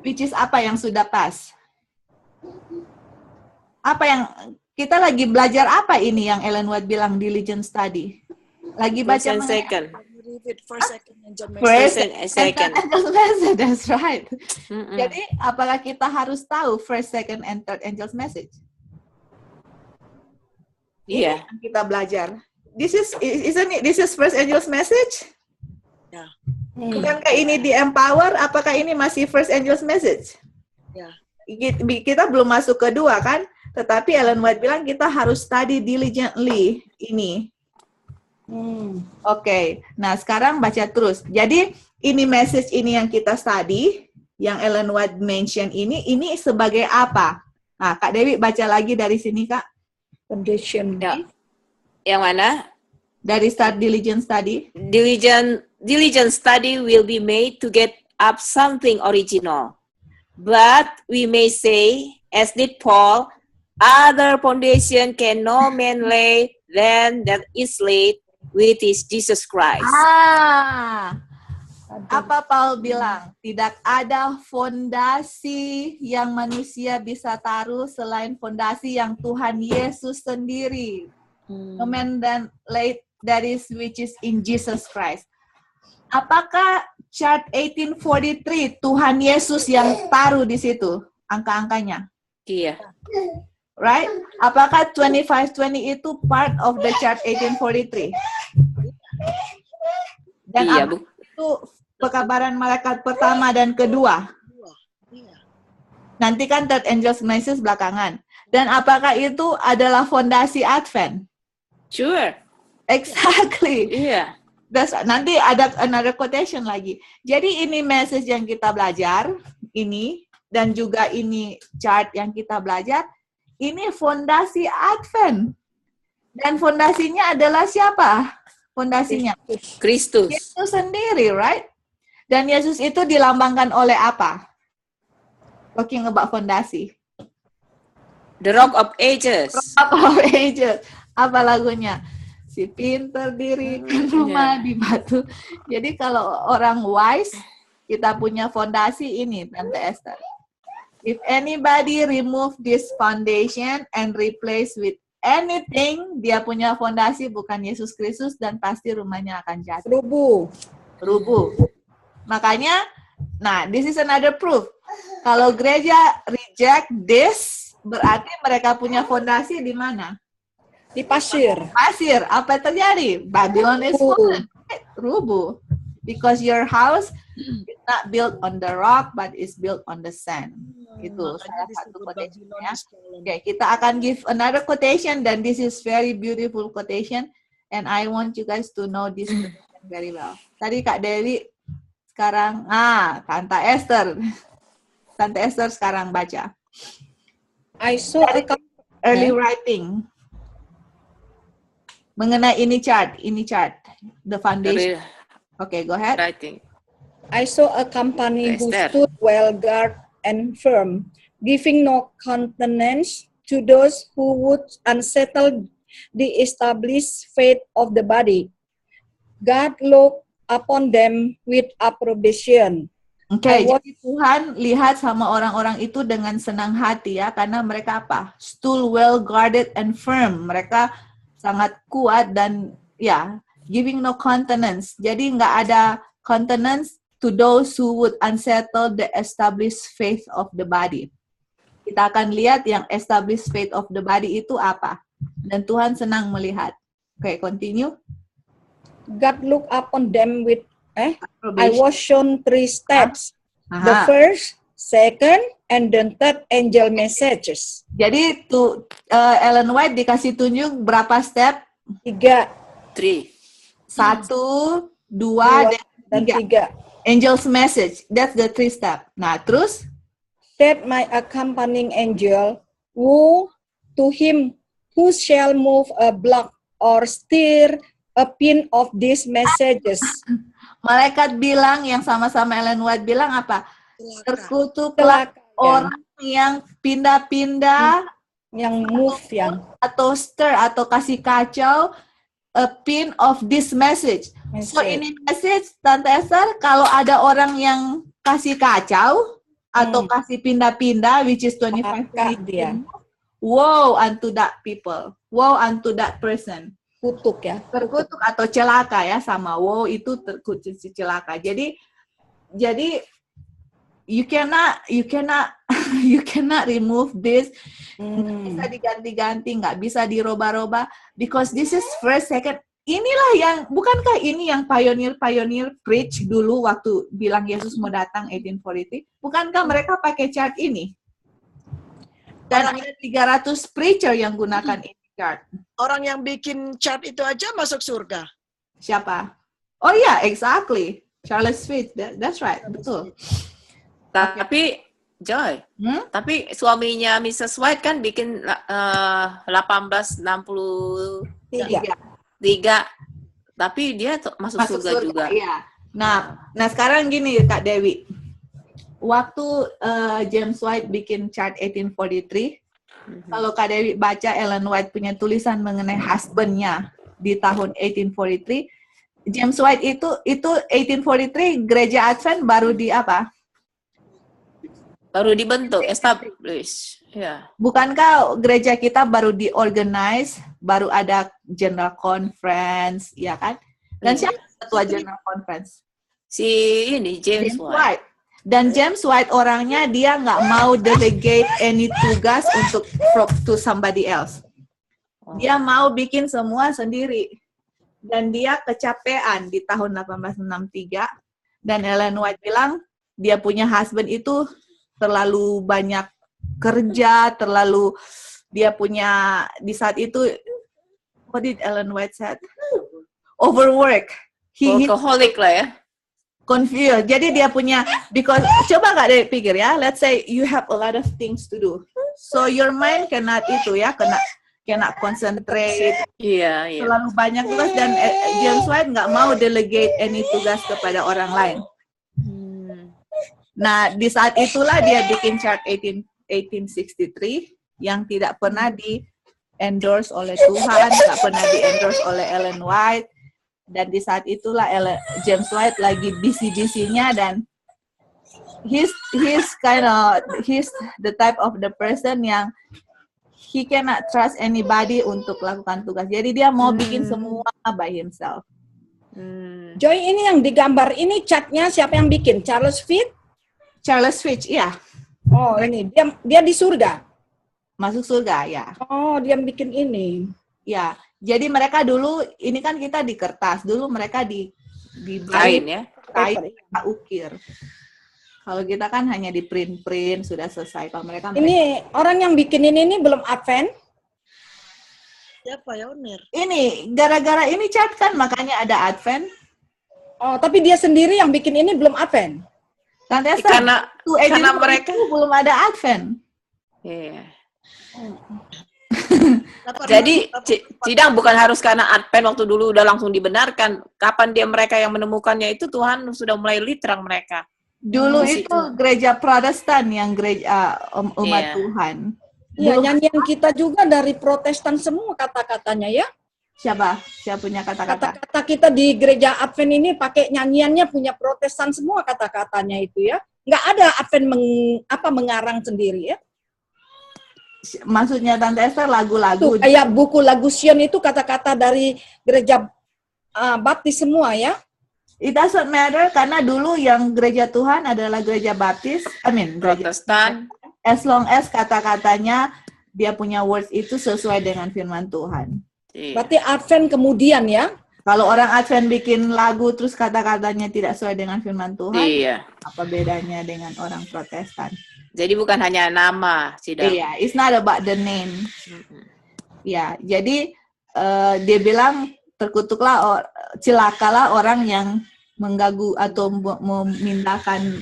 Speaker 1: Which is apa yang sudah pas? Apa yang kita lagi belajar apa ini yang Ellen White bilang diligent study? Lagi baca
Speaker 3: second.
Speaker 2: First, second.
Speaker 1: That's right. Jadi apakah kita harus tahu first, second, and third angel's message?
Speaker 3: Iya.
Speaker 1: Yeah. Kita belajar. This is first angel's message?
Speaker 2: Ya.
Speaker 1: Bukankah ini di empower? Apakah ini masih first angel's message?
Speaker 2: Ya.
Speaker 1: Kita belum masuk kedua kan? Tetapi Ellen White bilang kita harus study diligently ini. Oke. Nah, sekarang baca terus. Jadi, ini message ini yang kita study, yang Ellen White mention ini sebagai apa? Nah, Kak Dewi baca lagi dari sini, Kak.
Speaker 4: Foundation.
Speaker 3: Ya. Yang mana?
Speaker 1: Dari start diligent study.
Speaker 3: Diligent study will be made to get up something original. But we may say, as did Paul, other foundation can no man lay than that is laid, which is Jesus Christ.
Speaker 1: Apa Paul bilang? Tidak ada fondasi yang manusia bisa taruh selain fondasi yang Tuhan Yesus sendiri. No man then laid that is which is in Jesus Christ. Apakah chart 1843 Tuhan Yesus yang taruh di situ angka-angkanya?
Speaker 3: Iya.
Speaker 1: Right? Apakah 2520 itu part of the chart 1843? Dan
Speaker 3: Iya,
Speaker 1: apa itu pekabaran malaikat pertama dan kedua? Nanti kan third angel's message belakangan. Dan apakah itu adalah fondasi Advent?
Speaker 3: Sure.
Speaker 1: Exactly.
Speaker 3: Iya.
Speaker 1: Nanti ada another quotation lagi. Jadi ini message yang kita belajar, ini, dan juga ini chart yang kita belajar, ini fondasi Advent. Dan fondasinya adalah siapa? Fondasinya
Speaker 3: Kristus.
Speaker 1: Yesus sendiri, right? Dan Yesus itu dilambangkan oleh apa? Talking about fondasi.
Speaker 3: The Rock of Ages.
Speaker 1: Rock of Ages. Apa lagunya? Si pintar dirikan rumah di batu. Jadi kalau orang wise, kita punya fondasi ini, Tante Esther. If anybody remove this foundation and replace with anything, dia punya fondasi bukan Yesus Kristus dan pasti rumahnya akan jatuh. Rubuh. Makanya, nah, this is another proof. Kalau gereja reject this, berarti mereka punya fondasi di mana?
Speaker 4: Di pasir.
Speaker 1: Pasir. Apa yang terjadi? Babylon is fallen. Rubuh. Because your house is not built on the rock, but is built on the sand. Itu salah satu quotation-nya. Okay, kita akan give another quotation, dan this is very beautiful quotation, and I want you guys to know this quotation very well. Tadi Kak Dewi, sekarang Tante Esther sekarang baca.
Speaker 4: I saw
Speaker 1: early writing mengenai ini chart, the foundation. Okay, go ahead.
Speaker 3: Writing.
Speaker 4: I saw a company who
Speaker 3: Esther.
Speaker 4: stood well guarded and firm, giving no countenance to those who would unsettle the established faith of the body. God looked upon them with approbation.
Speaker 1: Okay, jadi Tuhan lihat sama orang-orang itu dengan senang hati ya, karena mereka apa? Stood well guarded and firm. Mereka sangat kuat dan ya, giving no countenance. Jadi nggak ada countenance to those who would unsettle the established faith of the body. Kita akan lihat yang established faith of the body itu apa. Dan Tuhan senang melihat. Okay, continue.
Speaker 4: God looked upon them with, I was shown 3 steps.
Speaker 1: Aha.
Speaker 4: The first, second, and then third angel messages.
Speaker 1: Jadi Ellen White dikasih tunjuk berapa step?
Speaker 4: 3.
Speaker 3: 3.
Speaker 1: 1, 2, dan 3. Angel's message, that's the 3 step. Nah, terus?
Speaker 4: That my accompanying angel, woe to him who shall move a block or stir a pin of these messages.
Speaker 1: Malaikat bilang, yang sama-sama Ellen White bilang apa? Terkutuklah orang yang pindah-pindah,
Speaker 4: yang move yang
Speaker 1: atau stir atau kasih kacau a pin of this message. So ini message Tante Esther, kalau ada orang yang kasih kacau atau kasih pindah-pindah, which is 25 dia. Woe unto that people, woe unto that person.
Speaker 4: Kutuk ya.
Speaker 1: Terkutuk atau celaka ya, sama woe itu terkutuk celaka. Jadi you cannot remove this. Nggak bisa diganti-ganti, nggak bisa dirubah-rubah, because this is first, second. Inilah yang, bukankah ini yang pioneer preach dulu waktu bilang Yesus mau datang 1843? Bukankah mereka pakai chart ini? Dan ada 300 preacher yang gunakan ini chart.
Speaker 2: Orang yang bikin chart itu aja masuk surga.
Speaker 1: Siapa? Oh iya, exactly. Charles Fish, that's right, betul.
Speaker 3: Tapi Joy, tapi suaminya Mrs. White kan bikin 1863, tapi dia masuk surga juga.
Speaker 1: Iya. Nah sekarang gini Kak Dewi, waktu James White bikin chart 1843, kalau Kak Dewi baca Ellen White punya tulisan mengenai husband-nya di tahun 1843, James White itu 1843 gereja Advent baru di apa?
Speaker 3: Baru dibentuk, establish. Ya.
Speaker 1: Bukankah gereja kita baru diorganize, baru ada General Conference, ya kan? Dan siapa ketua General Conference?
Speaker 3: Si ini James White.
Speaker 1: Dan James White orangnya dia nggak mau delegate any tugas untuk to somebody else. Dia mau bikin semua sendiri. Dan dia kecapean di tahun 1863. Dan Ellen White bilang dia punya husband itu terlalu banyak kerja, terlalu dia punya di saat itu, what did Ellen White said? Overwork.
Speaker 3: Workaholic lah ya.
Speaker 1: Confused. Jadi dia punya, because coba nggak deh pikir ya, let's say you have a lot of things to do, so your mind cannot itu ya, cannot concentrate.
Speaker 3: Iya.
Speaker 1: Terlalu banyak tugas dan James White nggak mau delegate any tugas kepada orang lain. Nah, di saat itulah dia bikin chart 1863 yang tidak pernah di-endorse oleh Tuhan, nggak pernah di-endorse oleh Ellen White. Dan di saat itulah James White lagi busy-busynya dan he's the type of the person yang he cannot trust anybody untuk lakukan tugas. Jadi dia mau bikin semua by himself.
Speaker 4: Joy, ini yang digambar ini catnya siapa yang bikin? Charles Fitch,
Speaker 1: iya.
Speaker 4: Oh, ini dia di surga.
Speaker 1: Masuk surga, ya.
Speaker 4: Oh, dia bikin ini.
Speaker 1: Ya, jadi mereka dulu ini kan kita di kertas, dulu mereka di
Speaker 3: kain ya.
Speaker 1: Kain ukir. Kalau kita kan hanya di print sudah selesai. Kalau mereka
Speaker 4: ini orang yang bikin ini belum advent.
Speaker 2: Siapa ya, Unir?
Speaker 1: Ini gara-gara ini chat kan makanya ada advent.
Speaker 4: Oh, tapi dia sendiri yang bikin ini belum advent.
Speaker 1: Karena mereka belum ada advent.
Speaker 3: Iya. Jadi sidang bukan harus karena advent waktu dulu udah langsung dibenarkan. Kapan mereka yang menemukannya itu Tuhan sudah mulai literang mereka.
Speaker 1: Dulu itu gereja Protestan yang gereja umat Tuhan.
Speaker 4: Iya, nyanyian kita juga dari Protestan semua kata-katanya ya.
Speaker 1: Siapa punya kata-kata?
Speaker 4: Kata-kata kita di gereja Advent ini pakai nyanyiannya punya Protestan semua kata-katanya itu ya. Nggak ada Advent mengarang sendiri ya.
Speaker 1: Maksudnya Tante Esther lagu-lagu.
Speaker 4: Kayak buku lagu Sion itu kata-kata dari gereja Baptis semua ya.
Speaker 1: It doesn't matter karena dulu yang gereja Tuhan adalah gereja Baptis,
Speaker 3: Protestan.
Speaker 1: As long as kata-katanya dia punya words itu sesuai dengan firman Tuhan.
Speaker 4: Berarti Advent kemudian ya.
Speaker 1: Kalau orang Advent bikin lagu terus kata-katanya tidak sesuai dengan firman Tuhan, apa bedanya dengan orang Protestan?
Speaker 3: Jadi bukan hanya nama, sidang.
Speaker 1: Iya, it's not about the name. Ya, jadi dia bilang terkutuklah, celakalah orang yang mengganggu atau memindahkan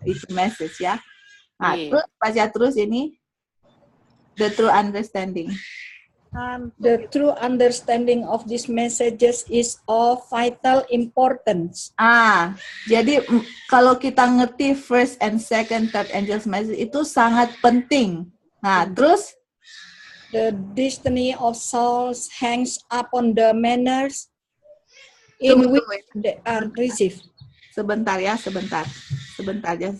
Speaker 1: itu message ya. Nah, terus baca terus ini the true understanding.
Speaker 4: The true understanding of these messages is of vital importance.
Speaker 1: Jadi kalau kita ngerti first and second, third angels message itu sangat penting. Nah, terus
Speaker 4: the destiny of souls hangs upon the manners in which they are received.
Speaker 1: Sebentar just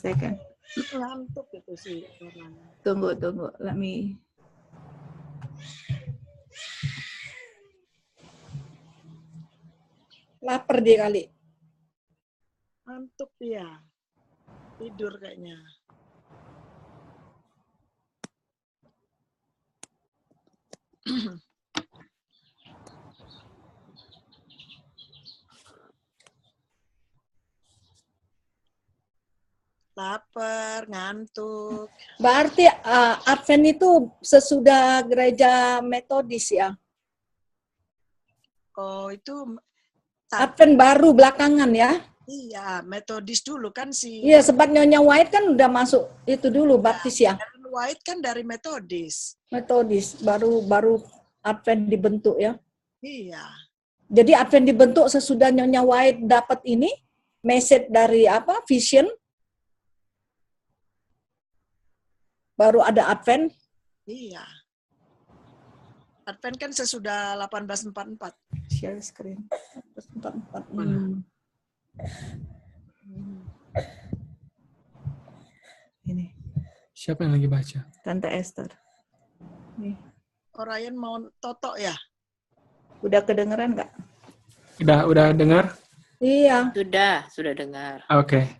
Speaker 1: second.
Speaker 2: Ngantuk itu sih orang.
Speaker 1: Tunggu, let me.
Speaker 4: Lapar dia kali.
Speaker 2: Ngantuk dia. Tidur kayaknya. Lapar, ngantuk.
Speaker 4: Berarti Advent itu sesudah gereja Metodis ya?
Speaker 2: Oh, itu
Speaker 4: Advent baru belakangan ya?
Speaker 2: Iya, Metodis dulu kan sih.
Speaker 4: Iya, sebab Nyonya White kan udah masuk itu dulu Baptis ya.
Speaker 2: White kan dari Metodis.
Speaker 4: Metodis baru Advent dibentuk ya.
Speaker 2: Iya.
Speaker 4: Jadi Advent dibentuk sesudah Nyonya White dapat ini message dari vision. Baru ada Advent.
Speaker 2: Iya. Advent kan sesudah 1844.
Speaker 1: Share screen. 1844.
Speaker 5: Mana?
Speaker 1: Ini
Speaker 5: Siapa yang lagi baca?
Speaker 1: Tante Esther. Nih.
Speaker 2: Ryan mau toto ya?
Speaker 1: Udah kedengeran nggak?
Speaker 5: Udah dengar?
Speaker 1: Iya.
Speaker 3: Sudah dengar.
Speaker 5: Oke.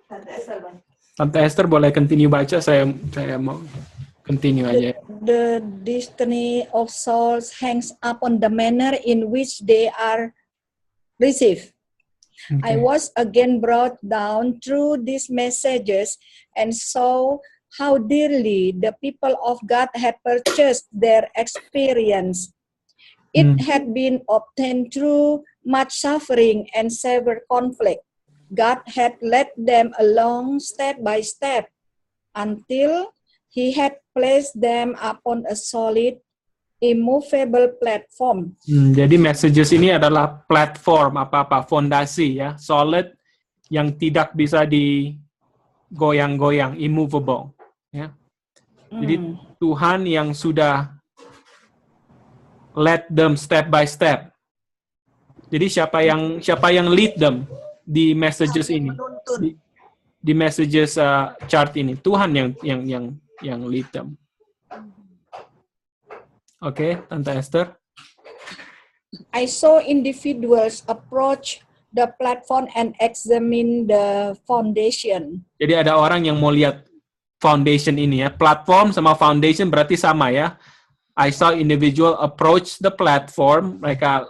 Speaker 1: Tante Esther, Bang.
Speaker 5: Tante Esther boleh continue baca, saya mau continue aja.
Speaker 4: The destiny of souls hangs upon the manner in which they are received. I
Speaker 5: Oke.
Speaker 4: was again brought down through these messages and saw how dearly the people of God had purchased their experience. It had been obtained through much suffering and severe conflict. God had led them along step by step until He had placed them upon a solid, immovable platform.
Speaker 5: Jadi messages ini adalah platform fondasi ya, solid yang tidak bisa digoyang-goyang, immovable. Ya. Jadi Tuhan yang sudah let them step by step. Jadi siapa yang lead them di messages ini, di messages chart ini, Tuhan yang lead them. Oke, Tante Esther.
Speaker 4: I saw individuals approach the platform and examine the foundation.
Speaker 5: Jadi ada orang yang mau lihat foundation ini ya. Platform sama foundation berarti sama ya. I saw individual approach the platform. Mereka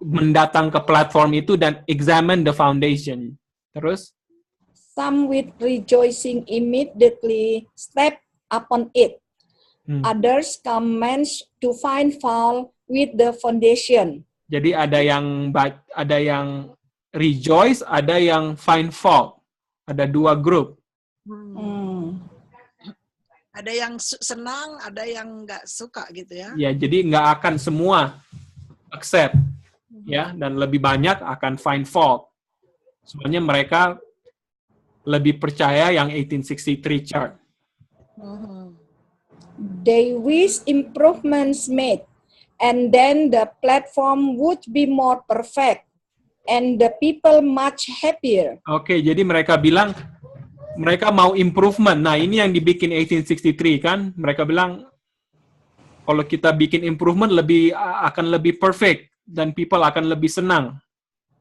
Speaker 5: mendatang ke platform itu dan examine the foundation. Terus?
Speaker 4: Some with rejoicing immediately step upon it. Others commenced to find fault with the foundation.
Speaker 5: Jadi ada yang rejoice, ada yang find fault. Ada dua grup.
Speaker 2: Ada yang senang, ada yang nggak suka gitu ya.
Speaker 5: Ya, jadi nggak akan semua accept. Ya, dan lebih banyak akan find fault. Sebenarnya mereka lebih percaya yang 1863 chart.
Speaker 4: They wish improvements made, and then the platform would be more perfect, and the people much happier.
Speaker 5: Oke, jadi mereka bilang mereka mau improvement. Nah, ini yang dibikin 1863 kan. Mereka bilang kalau kita bikin improvement akan lebih perfect dan people akan lebih senang.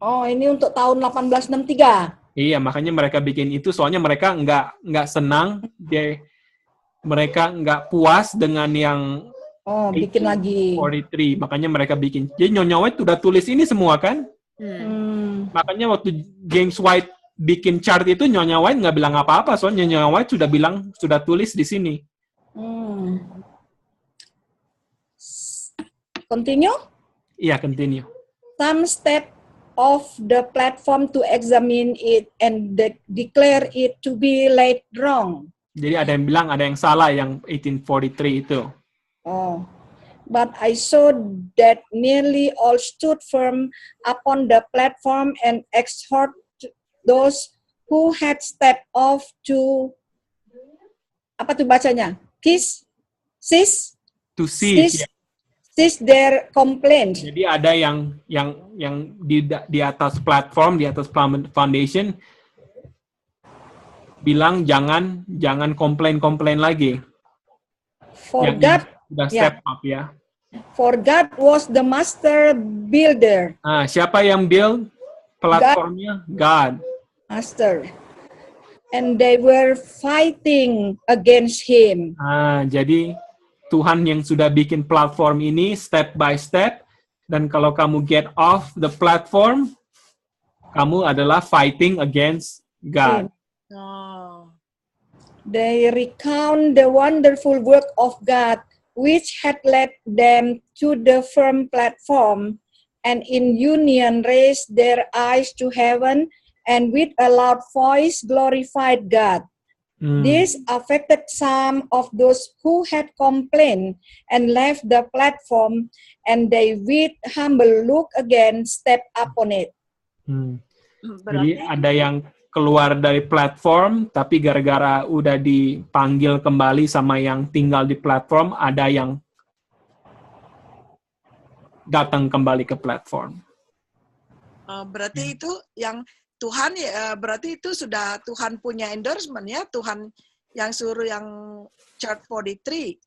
Speaker 4: Oh, ini untuk tahun 1863.
Speaker 5: Iya, makanya mereka bikin itu soalnya mereka nggak senang, mereka nggak puas dengan yang
Speaker 4: bikin lagi.
Speaker 5: 43, makanya mereka bikin. Jadi Nyonya White udah tulis ini semua kan? Makanya waktu James White bikin chart itu Nyonya White nggak bilang apa-apa, soalnya Nyonya White sudah tulis di sini.
Speaker 4: Continue?
Speaker 5: Iya, continue.
Speaker 4: Some step off the platform to examine it and declare it to be laid wrong.
Speaker 5: Jadi ada yang bilang ada yang salah yang 1843 itu.
Speaker 4: Oh, but I saw that nearly all stood firm upon the platform and exhort those who had stepped off to apa tuh bacanya? Cease their complaints.
Speaker 5: Jadi ada yang di atas platform, di atas foundation bilang jangan komplain lagi.
Speaker 4: For God,
Speaker 5: sudah step up ya.
Speaker 4: For God was the master builder.
Speaker 5: Nah, siapa yang build platformnya? God.
Speaker 4: Master. And they were fighting against him.
Speaker 5: Jadi Tuhan yang sudah bikin platform ini step by step, dan kalau kamu get off the platform, kamu adalah fighting against God.
Speaker 4: They recount the wonderful work of God, which had led them to the firm platform, and in union raised their eyes to heaven, and with a loud voice glorified God. This affected some of those who had complained and left the platform, and they with humble look again stepped upon it.
Speaker 5: Jadi ada yang keluar dari platform, tapi gara-gara udah dipanggil kembali sama yang tinggal di platform, ada yang datang kembali ke platform.
Speaker 2: Berarti itu yang Tuhan ya, berarti itu sudah Tuhan punya endorsement ya, Tuhan yang suruh yang chart 43.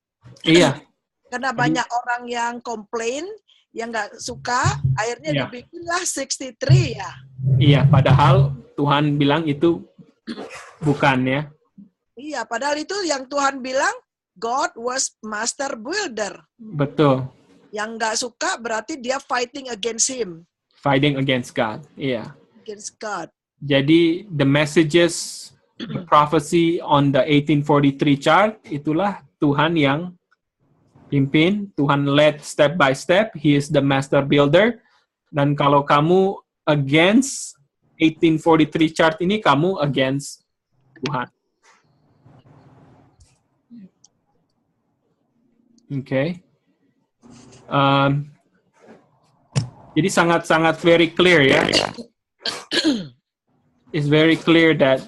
Speaker 5: Iya.
Speaker 2: Karena banyak orang yang komplain, yang nggak suka, akhirnya dibikinlah 63 ya.
Speaker 5: Iya, padahal Tuhan bilang itu bukan ya.
Speaker 2: Iya, padahal itu yang Tuhan bilang, God was master builder.
Speaker 5: Betul.
Speaker 2: Yang nggak suka berarti dia fighting against him.
Speaker 5: Fighting against God, iya.
Speaker 2: Against God.
Speaker 5: Jadi the messages, the prophecy on the 1843 chart, itulah Tuhan yang pimpin, Tuhan led step by step, He is the master builder. Dan kalau kamu against 1843 chart ini, kamu against Tuhan. Okay. Jadi sangat-sangat very clear ya. It's very clear that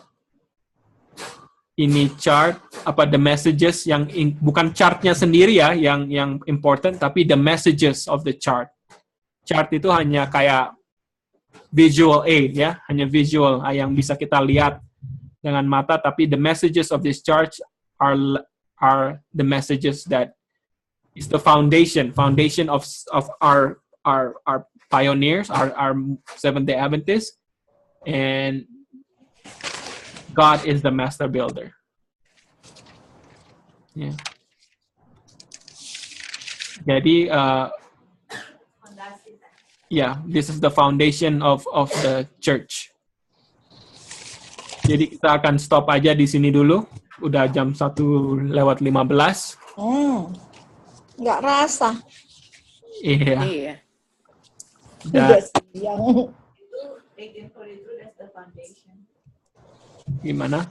Speaker 5: ini chart the messages yang bukan chartnya sendiri ya yang important, tapi the messages of the chart. Chart itu hanya kayak visual aid ya, hanya visual yang bisa kita lihat dengan mata, tapi the messages of this chart are the messages that is the foundation of our pioneers, our Seventh-day Adventists, and God is the master builder. Yeah. Jadi, this is the foundation of the church. Jadi kita akan stop aja di sini dulu. Udah jam 1:15.
Speaker 4: Nggak rasa.
Speaker 5: Iya.
Speaker 4: Udah siang.
Speaker 1: 1842, that's the foundation.
Speaker 5: Gimana?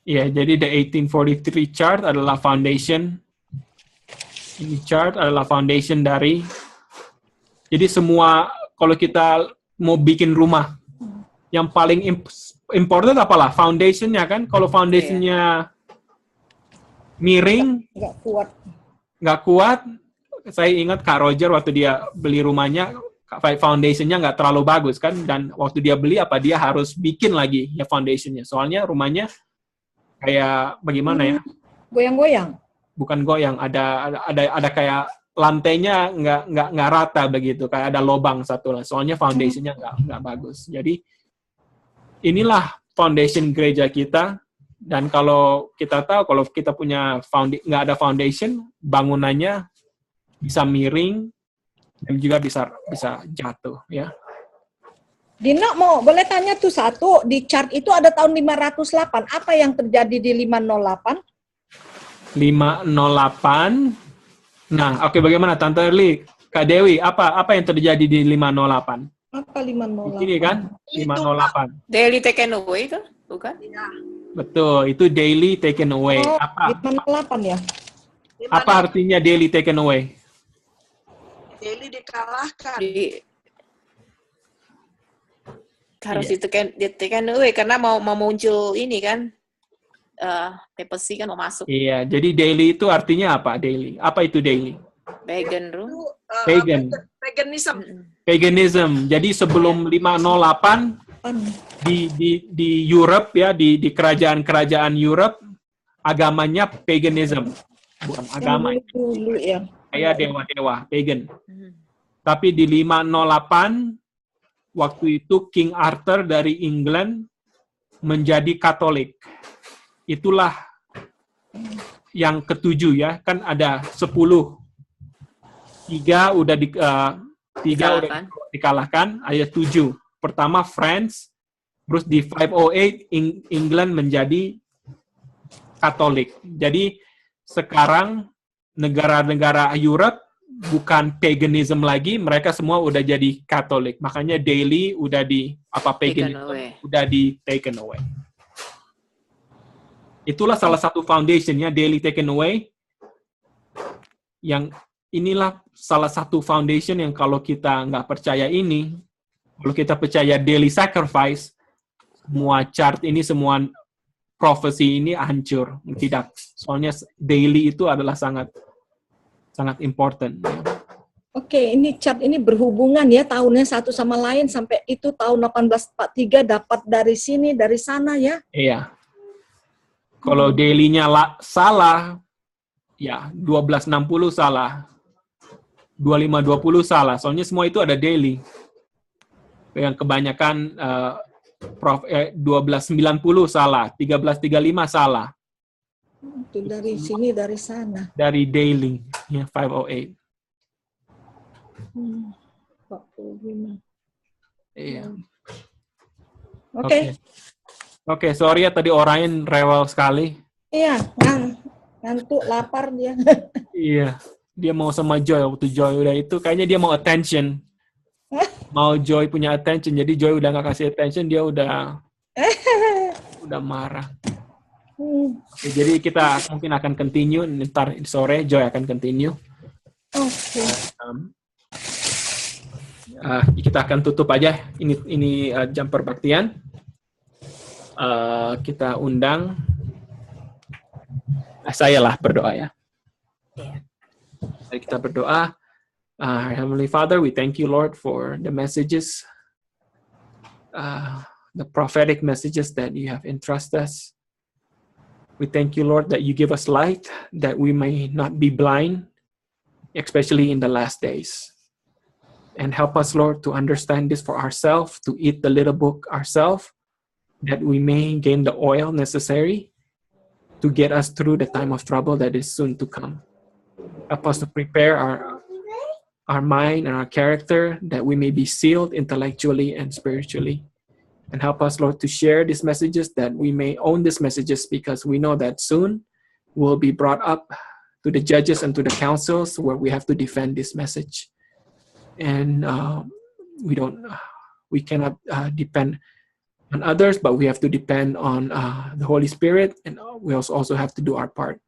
Speaker 5: Iya, jadi the 1843 chart adalah foundation. Ini chart adalah foundation dari, jadi semua, kalau kita mau bikin rumah, yang paling important apalah? Foundationnya kan? Kalau foundationnya miring, nggak kuat. Saya ingat Kak Roger waktu dia beli rumahnya, foundationnya nggak terlalu bagus kan, dan waktu dia beli dia harus bikin lagi ya foundationnya, soalnya rumahnya kayak bagaimana ya?
Speaker 4: Goyang-goyang.
Speaker 5: Bukan goyang, ada kayak lantainya nggak rata begitu, kayak ada lubang satu lah, soalnya foundationnya nggak bagus. Jadi inilah foundation gereja kita. Dan kalau kita tahu, kalau kita punya nggak ada foundation, bangunannya bisa miring dan juga bisa jatuh ya.
Speaker 4: Dina boleh tanya tuh satu, di chart itu ada tahun 508. Apa yang terjadi di 508?
Speaker 5: 508. Nah, oke, bagaimana Tante Erli, Kak Dewi, apa yang terjadi di 508?
Speaker 4: Apa 508?
Speaker 5: Ini kan 508.
Speaker 3: Daily taken away itu, bukan?
Speaker 2: Ya.
Speaker 5: Betul, itu daily taken away.
Speaker 4: Oh,
Speaker 5: Apa?
Speaker 4: 508 ya?
Speaker 5: Apa artinya daily taken away?
Speaker 2: Daily dikalahkan.
Speaker 3: Harus ditekan away karena mau muncul ini kan, papacy kan mau masuk.
Speaker 5: Iya, jadi daily itu artinya apa? Daily. Apa itu daily?
Speaker 3: Pagan room.
Speaker 5: Pagan.
Speaker 2: Paganism.
Speaker 5: Paganism. Jadi sebelum 508 di Europe ya, di kerajaan-kerajaan Europe, agamanya paganism. Bukan agama.
Speaker 4: Dulu ya.
Speaker 5: Kayak dewa-dewa, pagan. Tapi di 508 waktu itu King Arthur dari England menjadi Katolik. Itulah yang ketujuh ya, kan ada 10. Tiga udah dikalahkan, ada 7. Pertama France, terus di 508 England menjadi Katolik. Jadi sekarang negara-negara Europe bukan paganism lagi, mereka semua udah jadi Katolik. Makanya daily udah paganism udah di taken away. Itulah salah satu foundationnya, daily taken away. Yang inilah salah satu foundation yang kalau kita nggak percaya ini, kalau kita percaya daily sacrifice, semua chart ini, semua prophecy ini hancur. Tidak. Soalnya daily itu adalah sangat sangat important.
Speaker 4: Oke, ini chart ini berhubungan ya tahunnya satu sama lain sampai itu tahun 1843 dapat dari sini dari sana ya.
Speaker 5: Iya. Kalau daily-nya salah, ya 1260 salah. 2520 salah. Soalnya semua itu ada daily. Yang kebanyakan 1290 salah, 1335 salah.
Speaker 4: Itu dari sini dari sana.
Speaker 5: Dari daily, ya 508.
Speaker 4: 45.
Speaker 5: Iya.
Speaker 4: Oke.
Speaker 5: Oke, sorry ya tadi Orion rewel sekali.
Speaker 4: Iya, ngantuk, lapar dia.
Speaker 5: Iya, dia mau sama Joy waktu Joy udah itu kayaknya dia mau attention. Mau Joy punya attention, jadi Joy udah nggak kasih attention, dia udah marah. Oke, jadi kita mungkin akan continue ntar sore Joy akan continue.
Speaker 4: Oke.
Speaker 5: Kita akan tutup aja ini jam perbaktian. Kita undang saya lah berdoa ya. Mari kita berdoa. Heavenly Father, we thank you, Lord, for the messages, the prophetic messages that you have entrusted us. We thank you, Lord, that you give us light, that we may not be blind, especially in the last days. And help us, Lord, to understand this for ourselves, to eat the little book ourselves, that we may gain the oil necessary to get us through the time of trouble that is soon to come. Help us to prepare our mind and our character, that we may be sealed intellectually and spiritually. And help us, Lord, to share these messages, that we may own these messages, because we know that soon we'll be brought up to the judges and to the councils where we have to defend this message. And we cannot depend on others, but we have to depend on the Holy Spirit, and we also have to do our part.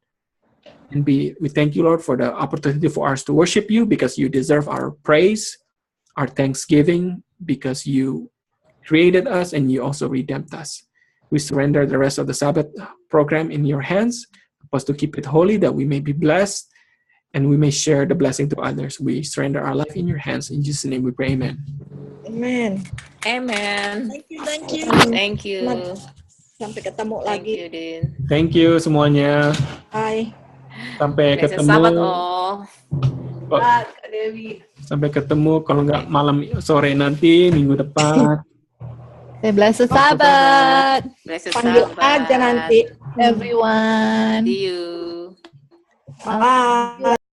Speaker 5: And we thank you, Lord, for the opportunity for us to worship you, because you deserve our praise, our thanksgiving, because you created us and you also redeemed us. We surrender the rest of the Sabbath program in your hands. Help us to keep it holy, that we may be blessed and we may share the blessing to others. We surrender our life in your hands. In Jesus' name we pray, amen.
Speaker 4: Amen.
Speaker 3: Amen.
Speaker 2: Thank you.
Speaker 3: Thank you.
Speaker 4: Sampai ketemu
Speaker 3: Thank
Speaker 4: lagi.
Speaker 3: you, Din.
Speaker 5: Thank you semuanya.
Speaker 4: Bye.
Speaker 5: Sampai
Speaker 3: Blessed
Speaker 5: ketemu.
Speaker 3: Sabbath all.
Speaker 1: Kak Dewi.
Speaker 5: Sampai ketemu kalau nggak malam sore nanti minggu depan.
Speaker 1: Blessed Sabbath,
Speaker 3: Blessed
Speaker 4: Panggil
Speaker 3: Sabbath.
Speaker 4: aja nanti.
Speaker 1: everyone.
Speaker 3: See you.
Speaker 4: Bye.